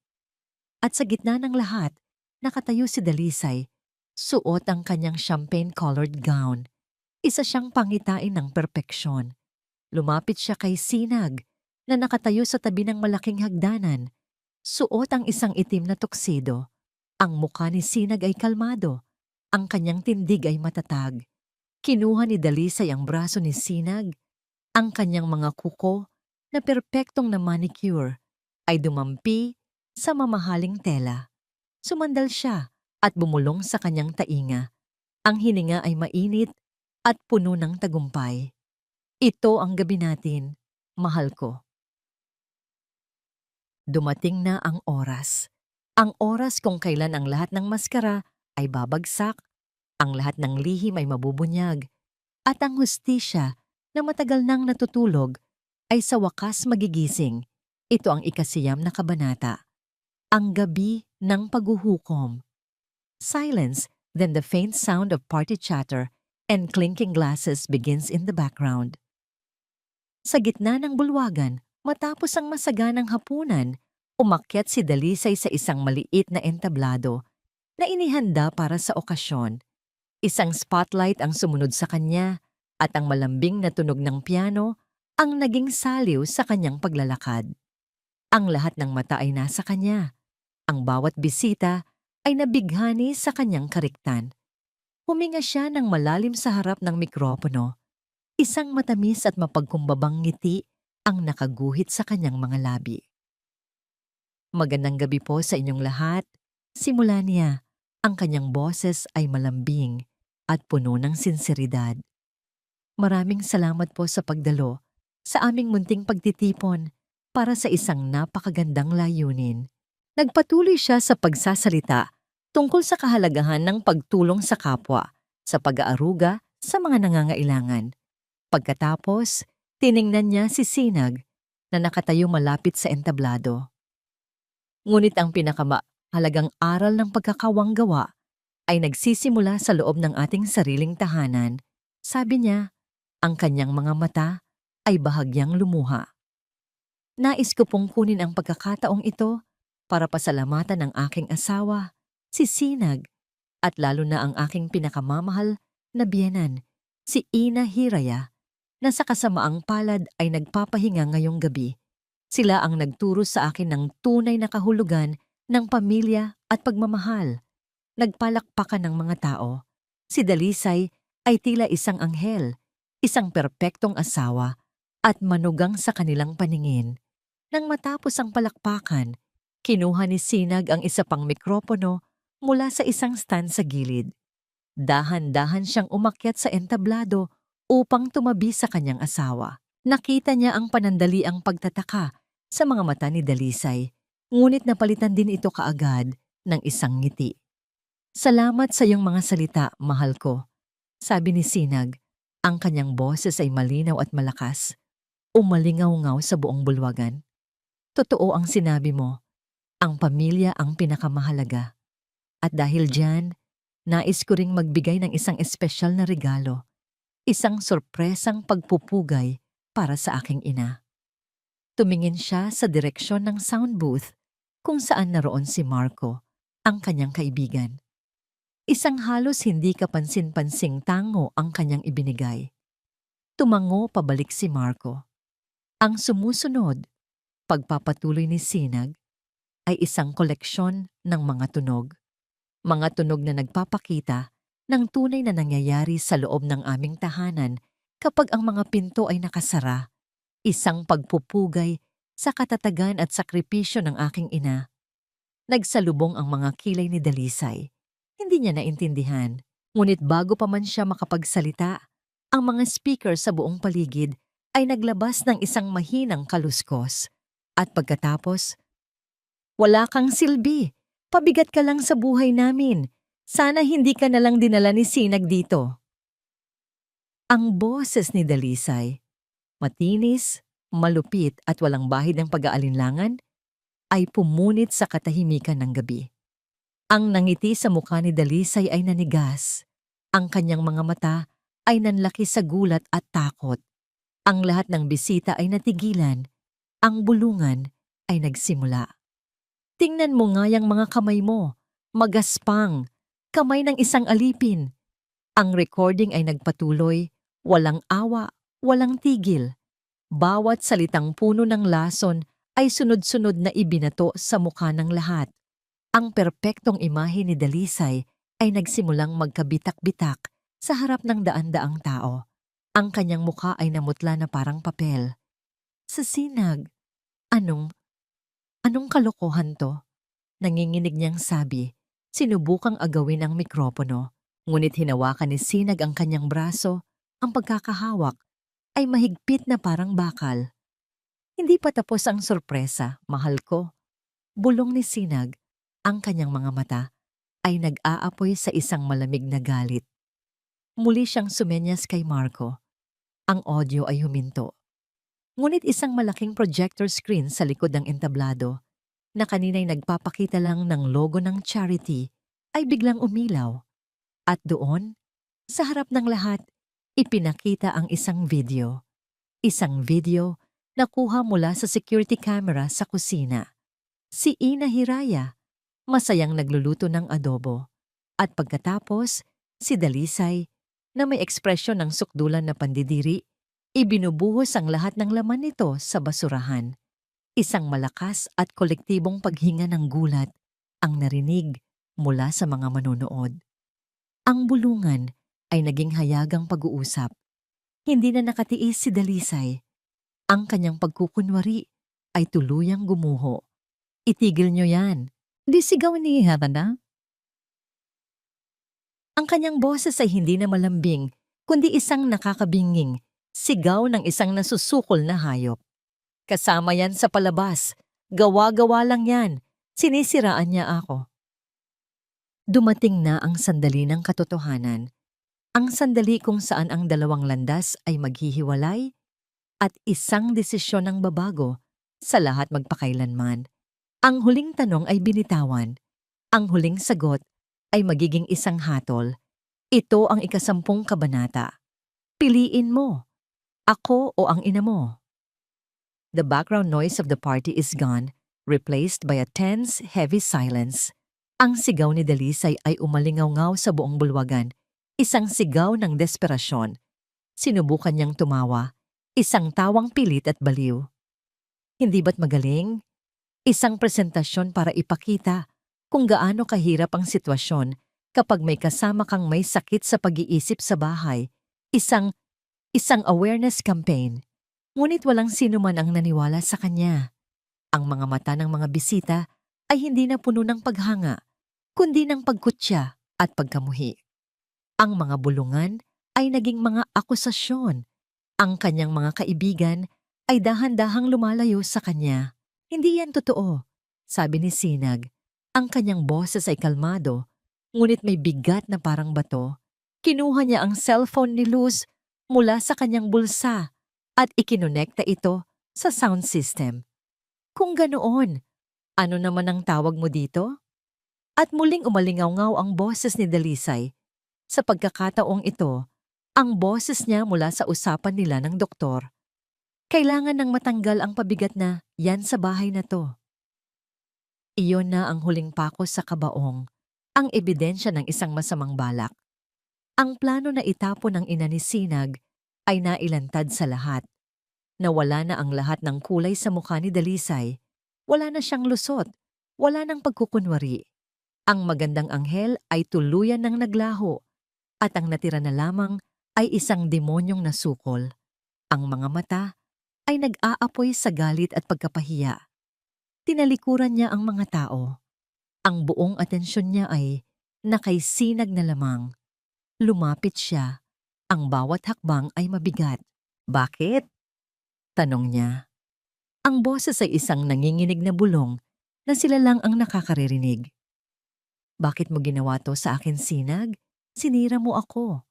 At sa gitna ng lahat, nakatayo si Dalisay, suot ang kanyang champagne-colored gown. Isa siyang pangitain ng perpeksyon. Lumapit siya kay Sinag na nakatayo sa tabi ng malaking hagdanan. Suot ang isang itim na tuksido. Ang mukha ni Sinag ay kalmado. Ang kanyang tindig ay matatag. Kinuha ni Dalisay ang braso ni Sinag. Ang kanyang mga kuko na perpektong na manicure ay dumampi sa mamahaling tela. Sumandal siya at bumulong sa kanyang tainga. Ang hininga ay mainit at puno ng tagumpay. Ito ang gabi natin, mahal ko. Dumating na ang oras. Ang oras kung kailan ang lahat ng maskara ay babagsak, ang lahat ng lihim ay mabubunyag, at ang hustisya na matagal nang natutulog ay sa wakas magigising. Ito ang ikasiyam na kabanata. Ang gabi ng paghuhukom. Silence, then the faint sound of party chatter and clinking glasses begins in the background. Sa gitna ng bulwagan, matapos ang masaganang hapunan, umakyat si Dalisay sa isang maliit na entablado na inihanda para sa okasyon. Isang spotlight ang sumunod sa kanya at ang malambing na tunog ng piano ang naging saliw sa kanyang paglalakad. Ang lahat ng mata ay nasa kanya. Ang bawat bisita ay nabighani sa kanyang kariktan. Huminga siya ng malalim sa harap ng mikropono. Isang matamis at mapagkumbabang ngiti ang nakaguhit sa kanyang mga labi. Magandang gabi po sa inyong lahat. Simula niya, ang kanyang boses ay malambing at puno ng sinseridad. Maraming salamat po sa pagdalo sa aming munting pagtitipon para sa isang napakagandang layunin. Nagpatuloy siya sa pagsasalita tungkol sa kahalagahan ng pagtulong sa kapwa, sa pag-aaruga sa mga nangangailangan. Pagkatapos, tiningnan niya si Sinag na nakatayo malapit sa entablado. Ngunit ang pinakamahalagang aral ng pagkakawanggawa ay nagsisimula sa loob ng ating sariling tahanan. Sabi niya, ang kanyang mga mata ay bahagyang lumuha. Nais ko pong kunin ang pagkakataong ito para pasalamatan ang aking asawa, si Sinag, at lalo na ang aking pinakamamahal na biyenan, si Ina Hiraya, na sa kasamaang palad ay nagpapahinga ngayong gabi. Sila ang nagturo sa akin ng tunay na kahulugan ng pamilya at pagmamahal. Nagpalakpakan ng mga tao. Si Dalisay ay tila isang anghel, isang perpektong asawa, at manugang sa kanilang paningin. Nang matapos ang palakpakan, kinuha ni Sinag ang isa pang mikropono mula sa isang stand sa gilid. Dahan-dahan siyang umakyat sa entablado upang tumabi sa kanyang asawa. Nakita niya ang panandaliang pagtataka sa mga mata ni Dalisay, ngunit napalitan din ito kaagad ng isang ngiti. Salamat sa iyong mga salita, mahal ko, sabi ni Sinag. Ang kanyang boses ay malinaw at malakas. Umalingaw-ngaw sa buong bulwagan. Totoo ang sinabi mo. Ang pamilya ang pinakamahalaga. At dahil diyan, nais ko ring magbigay ng isang espesyal na regalo. Isang sorpresang pagpupugay para sa aking ina. Tumingin siya sa direksyon ng sound booth kung saan naroon si Marco, ang kanyang kaibigan. Isang halos hindi kapansin-pansing tango ang kanyang ibinigay. Tumango pabalik si Marco. Ang sumusunod, pagpapatuloy ni Sinag, ay isang koleksyon ng mga tunog. Mga tunog na nagpapakita ng tunay na nangyayari sa loob ng aming tahanan kapag ang mga pinto ay nakasara. Isang pagpupugay sa katatagan at sakripisyo ng aking ina. Nagsalubong ang mga kilay ni Dalisay. Hindi niya naintindihan. Ngunit bago pa man siya makapagsalita, ang mga speaker sa buong paligid ay naglabas ng isang mahinang kaluskos. At pagkatapos, wala kang silbi. Pabigat ka lang sa buhay namin. Sana hindi ka nalang dinala ni Sinag dito. Ang boses ni Dalisay, matinis, malupit at walang bahid ng pag-aalinlangan, ay pumunit sa katahimikan ng gabi. Ang nangiti sa mukha ni Dalisay ay nanigas. Ang kanyang mga mata ay nanlaki sa gulat at takot. Ang lahat ng bisita ay natigilan. Ang bulungan ay nagsimula. Tingnan mo nga yung mga kamay mo. Magaspang. Kamay ng isang alipin. Ang recording ay nagpatuloy Walang awa, walang tigil. Bawat salitang puno ng lason ay sunod-sunod na ibinato sa mukha ng lahat. Ang perpektong imahe ni Dalisay ay nagsimulang magkabitak-bitak sa harap ng daan-daang tao. Ang kanyang mukha ay namutla na parang papel. Sa sinag, anong, anong kalokohan to? Nanginginig niyang sabi. Sinubukang agawin ang mikropono. Ngunit hinawakan ni Sinag ang kanyang braso. Ang pagkakahawak ay mahigpit na parang bakal. Hindi pa tapos ang sorpresa, mahal ko. Bulong ni Sinag. Ang kanyang mga mata ay nag-aapoy sa isang malamig na galit. Muli siyang sumenyas kay Marco. Ang audio ay huminto. Ngunit isang malaking projector screen sa likod ng entablado na kanina'y nagpapakita lang ng logo ng charity ay biglang umilaw. At doon, sa harap ng lahat, ipinakita ang isang video. Isang video na kuha mula sa security camera sa kusina. Si Ina Hiraya, masayang nagluluto ng adobo. At pagkatapos, si Dalisay, na may ekspresyon ng sukdulan na pandidiri, ibinubuhos ang lahat ng laman nito sa basurahan. Isang malakas at kolektibong paghinga ng gulat ang narinig mula sa mga manonood. Ang bulungan ay naging hayagang pag-uusap. Hindi na nakatiis si Dalisay. Ang kanyang pagkukunwari ay tuluyang gumuho. Itigil niyo yan. Di sigaw ni Havana. Ang kanyang boses ay hindi na malambing, kundi isang nakakabinging, sigaw ng isang nasusukol na hayop. Kasama yan sa palabas. Gawa-gawa lang yan. Sinisiraan niya ako. Dumating na ang sandali ng katotohanan. Ang sandali kung saan ang dalawang landas ay maghihiwalay at isang desisyon ang babago sa lahat magpakailanman. Ang huling tanong ay binitawan. Ang huling sagot ay magiging isang hatol. Ito ang 10 kabanata. Piliin mo. Ako o ang ina mo. The background noise of the party is gone, replaced by a tense, heavy silence. Ang sigaw ni Dalisay ay umalingaw-ngaw sa buong bulwagan, isang sigaw ng desperasyon. Sinubukan niyang tumawa, isang tawang pilit at baliw. Hindi ba't magaling? Isang presentasyon para ipakita kung gaano kahirap ang sitwasyon kapag may kasama kang may sakit sa pag-iisip sa bahay. Isang awareness campaign. Ngunit walang sino man ang naniwala sa kanya. Ang mga mata ng mga bisita ay hindi na puno ng paghanga, kundi ng pagkutya at pagkamuhi. Ang mga bulungan ay naging mga akusasyon. Ang kanyang mga kaibigan ay dahan-dahang lumalayo sa kanya. Hindi yan totoo, sabi ni Sinag. Ang kanyang boses ay kalmado, ngunit may bigat na parang bato. Kinuha niya ang cellphone ni Luz mula sa kanyang bulsa at ikinonekta ito sa sound system. Kung ganoon, ano naman ang tawag mo dito? At muling umalingaw-ngaw ang boses ni Dalisay. Sa pagkakataong ito, ang boses niya mula sa usapan nila ng doktor. Kailangan nang matanggal ang pabigat na yan sa bahay na to. Iyon na ang huling pako sa kabaong, ang ebidensya ng isang masamang balak. Ang plano na itapon ng ina ni Sinag ay nailantad sa lahat. Nawala na ang lahat ng kulay sa mukha ni Dalisay. Wala na siyang lusot, wala nang pagkukunwari. Ang magandang anghel ay tuluyan ng naglaho at ang natira na lamang ay isang demonyong nasukol. Ang mga mata ay nag-aapoy sa galit at pagkapahiya. Tinalikuran niya ang mga tao. Ang buong atensyon niya ay nakaisinag na lamang. Lumapit siya. Ang bawat hakbang ay mabigat. Bakit? Tanong niya. Ang boses ay isang nanginginig na bulong na sila lang ang nakakaririnig. Bakit mo ginawa to sa akin, Sinag? Sinira mo ako.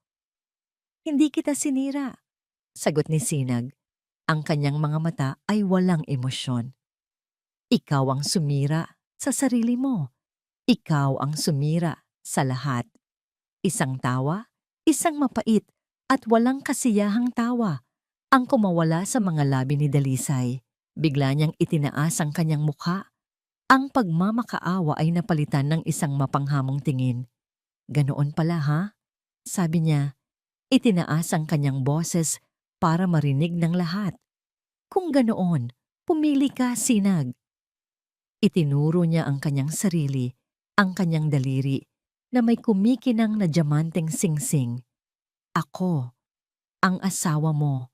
Hindi kita sinira, sagot ni Sinag. Ang kanyang mga mata ay walang emosyon. Ikaw ang sumira sa sarili mo. Ikaw ang sumira sa lahat. Isang tawa, isang mapait at walang kasiyahang tawa ang kumawala sa mga labi ni Dalisay. Bigla niyang itinaas ang kanyang mukha. Ang pagmamakaawa ay napalitan ng isang mapanghamong tingin. Ganoon pala ha? Sabi niya, Itinaas ang kanyang boses para marinig ng lahat. Kung ganoon, pumili ka, Sinag. Itinuro niya ang kanyang sarili, ang kanyang daliri, na may kumikinang na diamanteng singsing. Ako, ang asawa mo,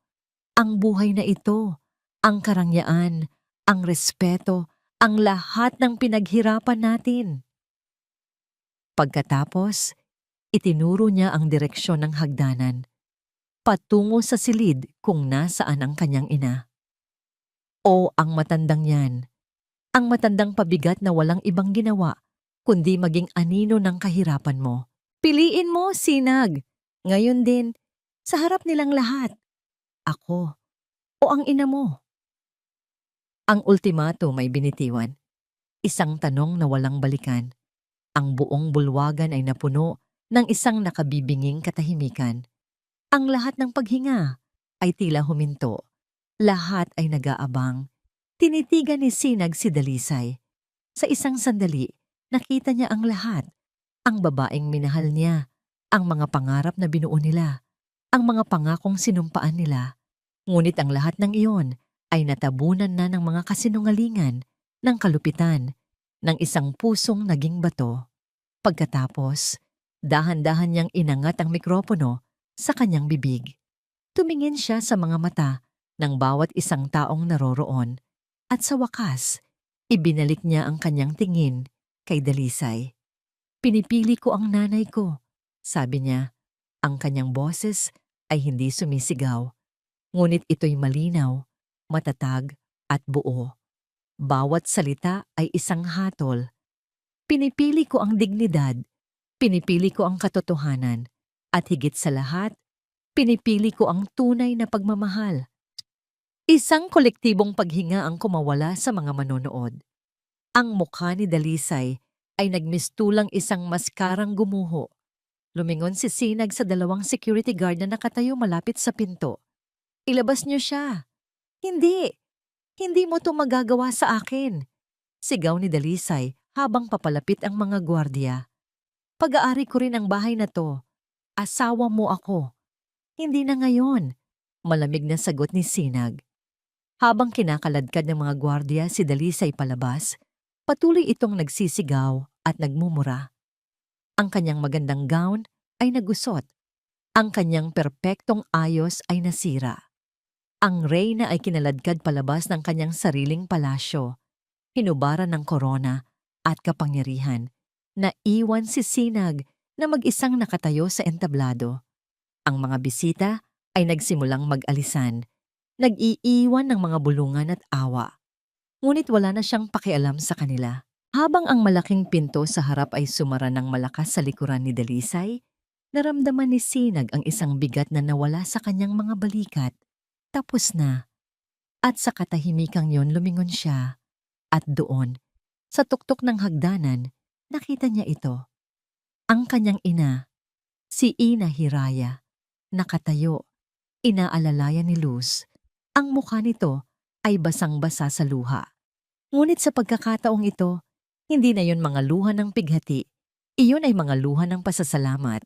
ang buhay na ito, ang karangyaan, ang respeto, ang lahat ng pinaghirapan natin. Pagkatapos, itinuro niya ang direksyon ng hagdanan, patungo sa silid kung nasaan ang kanyang ina. O ang matandang yan, ang matandang pabigat na walang ibang ginawa, kundi maging anino ng kahirapan mo. Piliin mo, Sinag. Ngayon din, sa harap nilang lahat. Ako o ang ina mo. Ang ultimatum ay binitiwan. Isang tanong na walang balikan. Ang buong bulwagan ay napuno ng isang nakabibinging katahimikan. Ang lahat ng paghinga ay tila huminto. Lahat ay nag-aabang. Tinitigan ni Sinag si Dalisay. Sa isang sandali, nakita niya ang lahat. Ang babaeng minahal niya, ang mga pangarap na binuo nila, ang mga pangakong sinumpaan nila. Ngunit ang lahat ng iyon ay natabunan na ng mga kasinungalingan, ng kalupitan, ng isang pusong naging bato. Pagkatapos, dahan-dahan niyang inangat ang mikropono sa kanyang bibig. Tumingin siya sa mga mata ng bawat isang taong naroroon at sa wakas, ibinalik niya ang kanyang tingin kay Dalisay. Pinipili ko ang nanay ko, sabi niya. Ang kanyang boses ay hindi sumisigaw, ngunit ito'y malinaw, matatag at buo. Bawat salita ay isang hatol. Pinipili ko ang dignidad, pinipili ko ang katotohanan, at higit sa lahat, pinipili ko ang tunay na pagmamahal. Isang kolektibong paghinga ang kumawala sa mga manonood. Ang mukha ni Dalisay ay nagmistulang isang maskarang gumuho. Lumingon si Sinag sa dalawang security guard na nakatayo malapit sa pinto. Ilabas niyo siya. Hindi! Hindi mo to magagawa sa akin. Sigaw ni Dalisay habang papalapit ang mga gwardiya. Pag-aari ko rin ang bahay na to. Asawa mo ako. Hindi na ngayon. Malamig na sagot ni Sinag. Habang kinakaladkad ng mga gwardiya si Dalisay palabas, patuloy itong nagsisigaw at nagmumura. Ang kanyang magandang gown ay nagusot. Ang kanyang perpektong ayos ay nasira. Ang reyna ay kinaladkad palabas ng kanyang sariling palasyo, hinubaran ng korona at kapangyarihan. Naiwan si Sinag na mag-isang nakatayo sa entablado. Ang mga bisita ay nagsimulang mag-alisan, nag-iiwan ng mga bulungan at awa. Ngunit wala na siyang pakialam sa kanila. Habang ang malaking pinto sa harap ay sumara ng malakas sa likuran ni Dalisay, naramdaman ni Sinag ang isang bigat na nawala sa kanyang mga balikat. Tapos na. At sa katahimikang yon lumingon siya. At doon, sa tuktok ng hagdanan, nakita niya ito. Ang kanyang ina, si Ina Hiraya, nakatayo, inaalalayan ni Luz. Ang mukha nito ay basang-basa sa luha. Ngunit sa pagkakataong ito, hindi na yon mga luha ng pighati, iyon ay mga luha ng pasasalamat.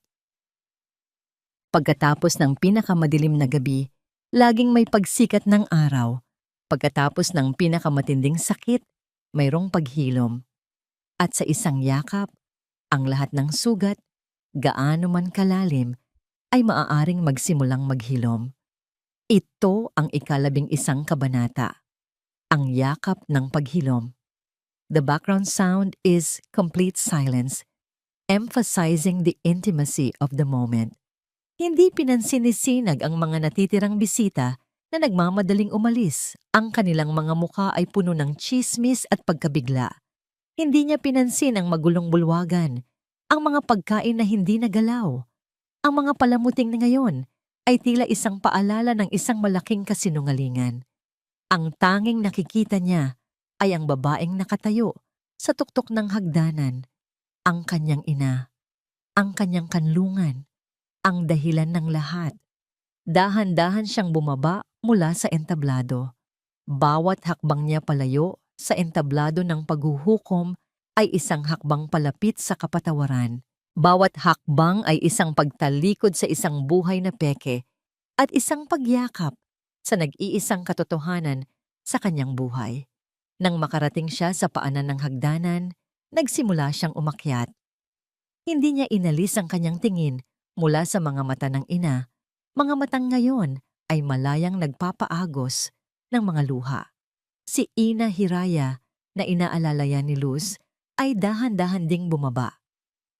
Pagkatapos ng pinakamadilim na gabi, laging may pagsikat ng araw. Pagkatapos ng pinakamatinding sakit, mayroong paghilom. At sa isang yakap, ang lahat ng sugat, gaano man kalalim, ay maaaring magsimulang maghilom. Ito ang ika-11 kabanata, ang yakap ng paghilom. The background sound is complete silence, emphasizing the intimacy of the moment. Hindi pinansin ni Sinag ang mga natitirang bisita na nagmamadaling umalis. Ang kanilang mga mukha ay puno ng tsismis at pagkabigla. Hindi niya pinansin ang magulong bulwagan, ang mga pagkain na hindi nagalaw. Ang mga palamuting na ngayon ay tila isang paalala ng isang malaking kasinungalingan. Ang tanging nakikita niya ay ang babaeng nakatayo sa tuktok ng hagdanan, ang kanyang ina, ang kanyang kanlungan, ang dahilan ng lahat. Dahan-dahan siyang bumaba mula sa entablado. Bawat hakbang niya palayo sa entablado ng paghuhukom ay isang hakbang palapit sa kapatawaran. Bawat hakbang ay isang pagtalikod sa isang buhay na peke at isang pagyakap sa nag-iisang katotohanan sa kanyang buhay. Nang makarating siya sa paanan ng hagdanan, nagsimula siyang umakyat. Hindi niya inalis ang kanyang tingin mula sa mga mata ng ina. Mga matang ngayon ay malayang nagpapaagos ng mga luha. Si Ina Hiraya na inaalalayan ni Luz ay dahan-dahan ding bumaba.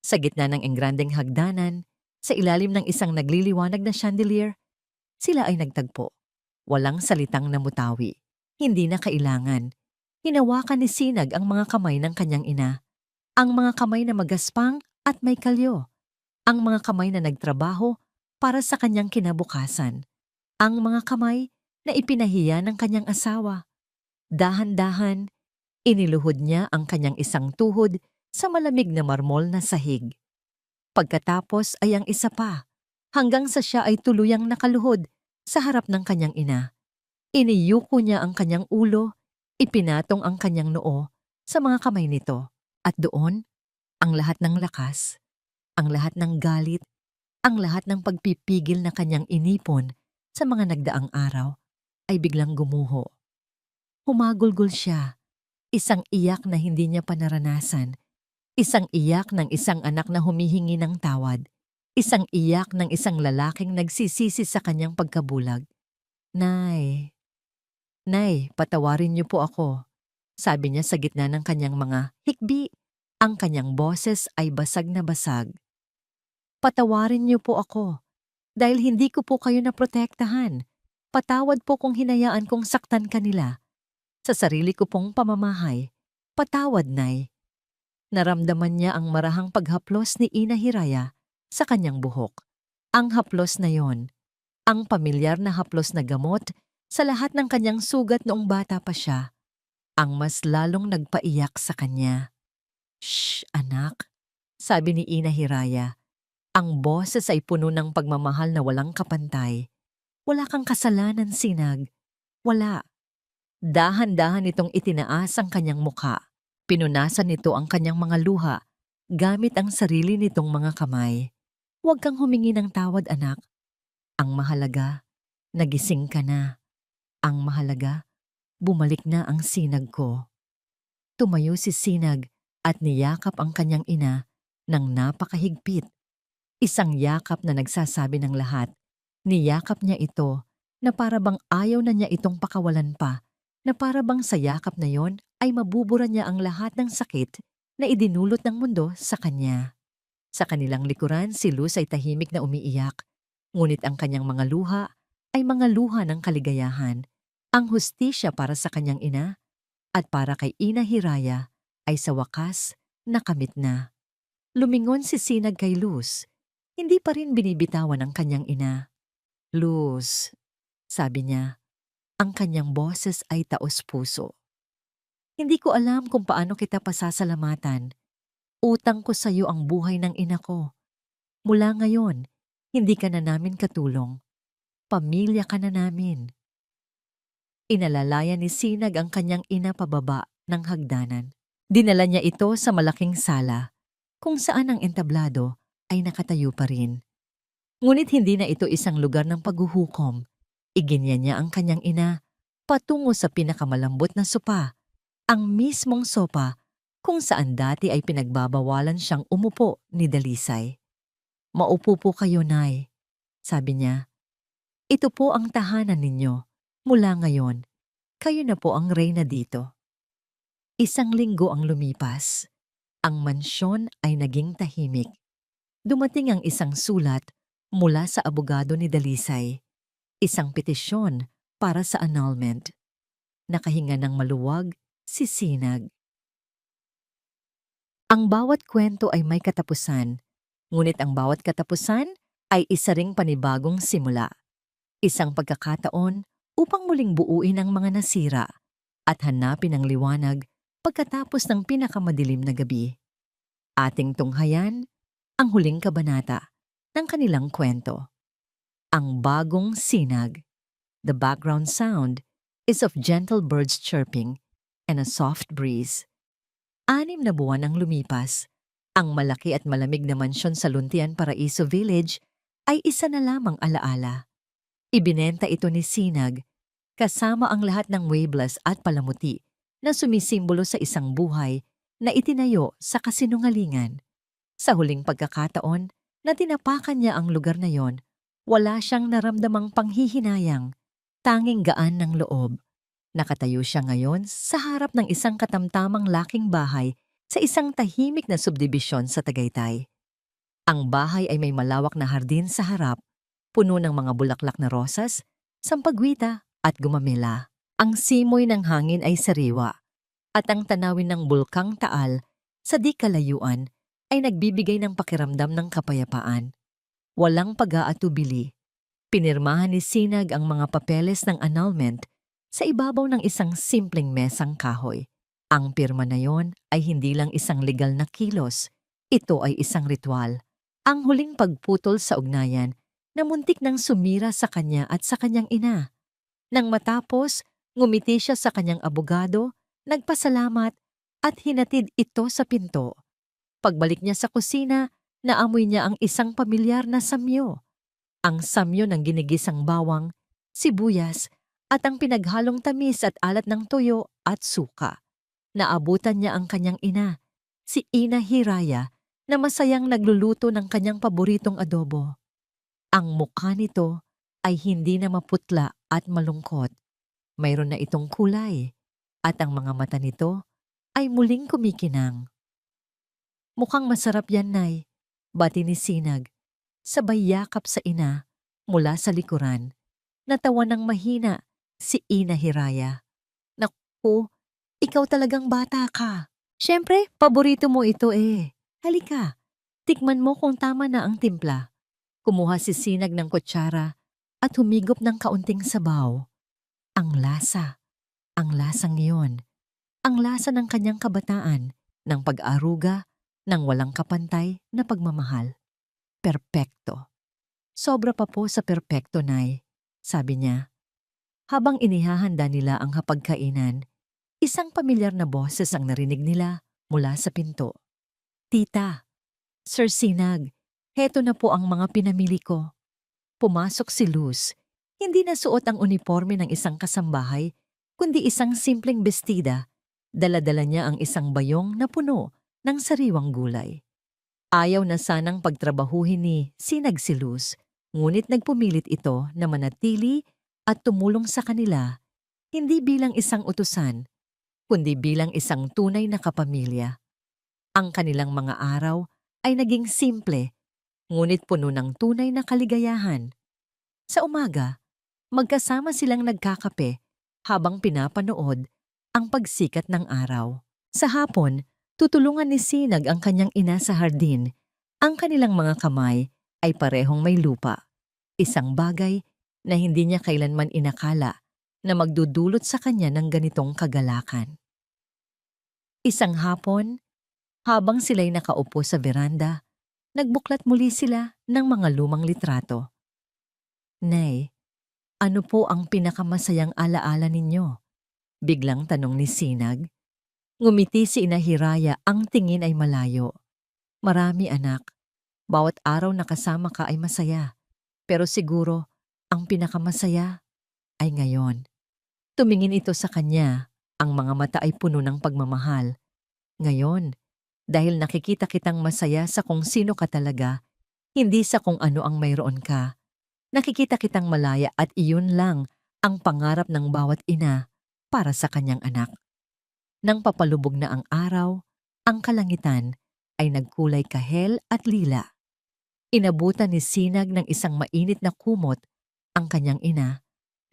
Sa gitna ng engrandeng hagdanan, sa ilalim ng isang nagliliwanag na chandelier, sila ay nagtagpo. Walang salitang namutawi. Hindi na kailangan. Hinawakan ni Sinag ang mga kamay ng kanyang ina. Ang mga kamay na magaspang at may kalyo. Ang mga kamay na nagtrabaho para sa kanyang kinabukasan. Ang mga kamay na ipinahiya ng kanyang asawa. Dahan-dahan, iniluhod niya ang kanyang isang tuhod sa malamig na marmol na sahig. Pagkatapos ay ang isa pa, hanggang sa siya ay tuluyang nakaluhod sa harap ng kanyang ina. Iniyuko niya ang kanyang ulo, ipinatong ang kanyang noo sa mga kamay nito. At doon, ang lahat ng lakas, ang lahat ng galit, ang lahat ng pagpipigil na kanyang inipon sa mga nagdaang araw ay biglang gumuho. Humagulgol siya, isang iyak na hindi niya pa naranasan, isang iyak ng isang anak na humihingi ng tawad, isang iyak ng isang lalaking nagsisisi sa kanyang pagkabulag. Nay, Nay, patawarin niyo po ako, sabi niya sa gitna ng kanyang mga hikbi. Ang kanyang boses ay basag na basag. Patawarin niyo po ako, dahil hindi ko po kayo naprotektahan. Patawad po kung hinayaan kong saktan kanila. Sa sarili ko pong pamamahay, patawad, Nay. Naramdaman niya ang marahang paghaplos ni Ina Hiraya sa kanyang buhok. Ang haplos na yon, ang pamilyar na haplos na gamot sa lahat ng kanyang sugat noong bata pa siya, ang mas lalong nagpaiyak sa kanya. "Shh, anak," sabi ni Ina Hiraya. Ang boses ay puno ng pagmamahal na walang kapantay. "Wala kang kasalanan, Sinag. Wala." Dahan-dahan itong itinaas ang kanyang mukha. Pinunasan nito ang kanyang mga luha gamit ang sarili nitong mga kamay. "Huwag kang humingi ng tawad, anak. Ang mahalaga, nagising ka na. Ang mahalaga, bumalik na ang sinag ko." Tumayo si Sinag at niyakap ang kanyang ina ng napakahigpit. Isang yakap na nagsasabi ng lahat. Niyakap niya ito na para bang ayaw na niya itong pakawalan pa, na para bang sa yakap na yon ay mabubura niya ang lahat ng sakit na idinulot ng mundo sa kanya. Sa kanilang likuran, si Luz ay tahimik na umiiyak, ngunit ang kanyang mga luha ay mga luha ng kaligayahan. Ang hustisya para sa kanyang ina at para kay Ina Hiraya ay sa wakas nakamit na. Lumingon si Sinag kay Luz. Hindi pa rin binibitawan ang kanyang ina. "Luz," sabi niya, ang kanyang boses ay taos-puso. "Hindi ko alam kung paano kita pasasalamatan. Utang ko sa iyo ang buhay ng ina ko. Mula ngayon, hindi ka na namin katulong. Pamilya ka na namin." Inalalayan ni Sinag ang kanyang ina pababa ng hagdanan. Dinala niya ito sa malaking sala, kung saan ang entablado ay nakatayo pa rin. Ngunit hindi na ito isang lugar ng paghuhukom. Iginya niya ang kanyang ina patungo sa pinakamalambot na sopa, ang mismong sopa kung saan dati ay pinagbabawalan siyang umupo ni Dalisay. "Maupo po kayo, Nay," sabi niya. "Ito po ang tahanan ninyo. Mula ngayon, kayo na po ang reyna dito." Isang linggo ang lumipas. Ang mansyon ay naging tahimik. Dumating ang isang sulat mula sa abogado ni Dalisay. Isang petisyon para sa annulment. Nakahinga ng maluwag si Sinag. Ang bawat kwento ay may katapusan, ngunit ang bawat katapusan ay isa ring panibagong simula. Isang pagkakataon upang muling buuin ang mga nasira at hanapin ang liwanag pagkatapos ng pinakamadilim na gabi. Ating tunghayan ang huling kabanata ng kanilang kwento. Ang bagong sinag. The background sound is of gentle birds chirping and a soft breeze. 6 na buwan ang lumipas Ang malaki at malamig na mansyon sa Luntian Paraiso Village ay isa na lamang alaala. Ibinenta ito ni Sinag kasama ang lahat ng Weiblas at palamuti na sumisimbolo sa isang buhay na itinayo sa kasinungalingan. Sa huling pagkakataon na tinapakan niya ang lugar na yon, wala siyang naramdamang panghihinayang, tanging gaan ng loob. Nakatayo siya ngayon sa harap ng isang katamtamang laking bahay sa isang tahimik na subdibisyon sa Tagaytay. Ang bahay ay may malawak na hardin sa harap, puno ng mga bulaklak na rosas, sampagwita at gumamela. Ang simoy ng hangin ay sariwa at ang tanawin ng bulkang Taal sa di kalayuan ay nagbibigay ng pakiramdam ng kapayapaan. Walang pag-aatubili. Pinirmahan ni Sinag ang mga papeles ng annulment sa ibabaw ng isang simpleng mesang kahoy. Ang pirma na yon ay hindi lang isang legal na kilos, ito ay isang ritual. Ang huling pagputol sa ugnayan na muntik nang sumira sa kanya at sa kanyang ina. Nang matapos, ngumiti siya sa kanyang abogado, nagpasalamat at hinatid ito sa pinto. Pagbalik niya sa kusina, naamoy niya ang isang pamilyar na samyo. Ang samyo ng ginigisang bawang, sibuyas, at ang pinaghalong tamis at alat ng tuyo at suka. Naabutan niya ang kanyang ina, si Ina Hiraya, na masayang nagluluto ng kanyang paboritong adobo. Ang mukha nito ay hindi na maputla at malungkot. Mayroon na itong kulay, at ang mga mata nito ay muling kumikinang. Mukhang masarap yan, Nay, bati ni Sinag, sabay yakap sa ina mula sa likuran. Natawa ng mahina si Ina Hiraya. Naku, ikaw talagang bata ka. Siyempre, paborito mo ito eh. Halika, tikman mo kung tama na ang timpla. Kumuha si Sinag ng kutsara at humigop ng kaunting sabaw. Ang lasang iyon, ang lasa ng kanyang kabataan, ng pag-aruga, ng walang kapantay na pagmamahal. Perpekto. Sobra pa po sa perpekto, Nay, sabi niya. Habang inihahanda nila ang hapagkainan, isang pamilyar na boses ang narinig nila mula sa pinto. Tita, Sir Sinag, heto na po ang mga pinamili ko. Pumasok si Luz. Hindi na suot ang uniforme ng isang kasambahay, kundi isang simpleng bestida. Dala-dala niya ang isang bayong na puno ng sariwang gulay. Ayaw na sanang pagtrabahuhin ni Sinag si Luz, ngunit nagpumilit ito na manatili at tumulong sa kanila, hindi bilang isang utusan, kundi bilang isang tunay na kapamilya. Ang kanilang mga araw ay naging simple, ngunit puno ng tunay na kaligayahan. Sa umaga, magkasama silang nagkakape habang pinapanood ang pagsikat ng araw. Sa hapon, tutulungan ni Sinag ang kanyang ina sa hardin. Ang kanilang mga kamay ay parehong may lupa. Isang bagay na hindi niya kailanman inakala na magdudulot sa kanya ng ganitong kagalakan. Isang hapon, habang sila'y nakaupo sa beranda, nagbuklat muli sila ng mga lumang litrato. Nay, ano po ang pinakamasayang alaala ninyo? Biglang tanong ni Sinag. Ngumiti si Ina Hiraya, ang tingin ay malayo. Marami, anak. Bawat araw na kasama ka ay masaya. Pero siguro, ang pinakamasaya ay ngayon. Tumingin ito sa kanya, ang mga mata ay puno ng pagmamahal. Ngayon, dahil nakikita kitang masaya sa kung sino ka talaga, hindi sa kung ano ang mayroon ka. Nakikita kitang malaya at iyon lang ang pangarap ng bawat ina para sa kanyang anak. Nang papalubog na ang araw, ang kalangitan ay nagkulay kahel at lila. Inabutan ni Sinag ng isang mainit na kumot ang kanyang ina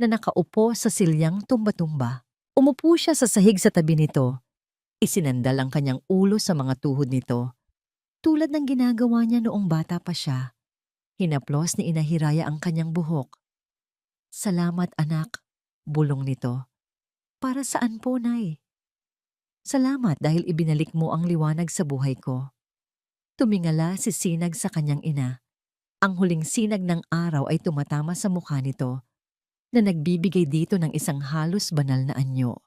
na nakaupo sa silyang tumba-tumba. Umupo siya sa sahig sa tabi nito. Isinandal ang kanyang ulo sa mga tuhod nito. Tulad ng ginagawa niya noong bata pa siya. Hinaplos ni Ina Hiraya ang kanyang buhok. Salamat, anak, bulong nito. Para saan po, Nay? Salamat dahil ibinalik mo ang liwanag sa buhay ko. Tumingala si Sinag sa kanyang ina. Ang huling sinag ng araw ay tumatama sa mukha nito na nagbibigay dito ng isang halos banal na anyo.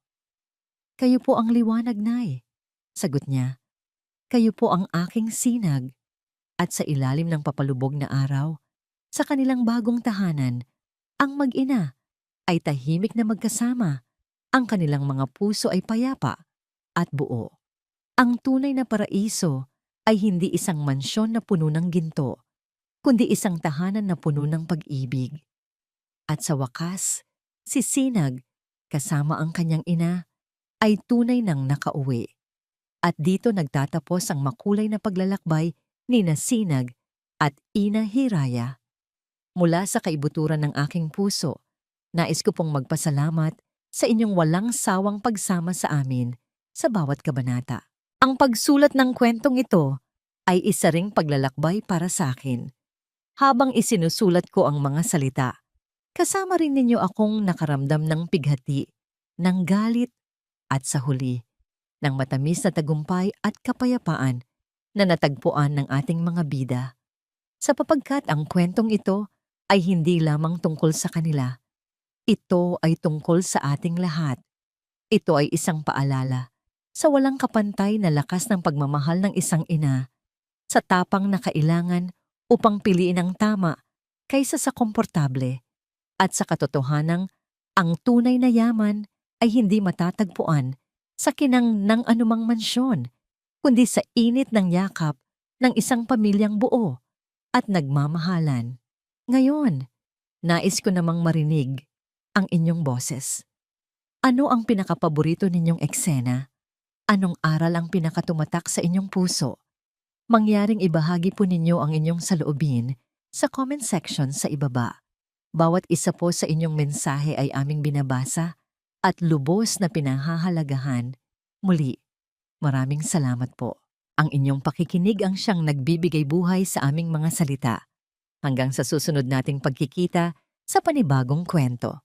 Kayo po ang liwanag, Nay, sagot niya. kayo po ang aking sinag at sa ilalim ng papalubog na araw, sa kanilang bagong tahanan, ang mag-ina ay tahimik na magkasama, ang kanilang mga puso ay payapa at buo. Ang tunay na paraiso ay hindi isang mansyon na puno ng ginto, kundi isang tahanan na puno ng pag-ibig. At sa wakas, si Sinag, kasama ang kanyang ina, ay tunay nang nakauwi. At dito nagtatapos ang makulay na paglalakbay ni na Sinag at Ina Hiraya. Mula sa kaibuturan ng aking puso, nais ko pong magpasalamat sa inyong walang sawang pagsama sa amin sa bawat kabanata. Ang pagsulat ng kwentong ito ay isa ring paglalakbay para sa akin. Habang isinusulat ko ang mga salita, kasama rin ninyo akong nakaramdam ng pighati, ng galit at sa huli, ng matamis na tagumpay at kapayapaan na natagpuan ng ating mga bida. Sapagkat ang kwentong ito ay hindi lamang tungkol sa kanila. Ito ay tungkol sa ating lahat. Ito ay isang paalala sa walang kapantay na lakas ng pagmamahal ng isang ina, sa tapang na kailangan upang piliin ang tama kaysa sa komportable, at sa katotohanang ang tunay na yaman ay hindi matatagpuan sa kinang ng anumang mansyon, kundi sa init ng yakap ng isang pamilyang buo at nagmamahalan. Ngayon, nais ko namang marinig ang inyong boses. Ano ang pinakapaborito ninyong eksena? Anong aral ang pinakatumatak sa inyong puso? Mangyaring ibahagi po ninyo ang inyong saloobin sa comment section sa ibaba. Bawat isa po sa inyong mensahe ay aming binabasa at lubos na pinahahalagahan. Muli, maraming salamat po. Ang inyong pakikinig ang siyang nagbibigay buhay sa aming mga salita. Hanggang sa susunod nating pagkikita sa panibagong kwento.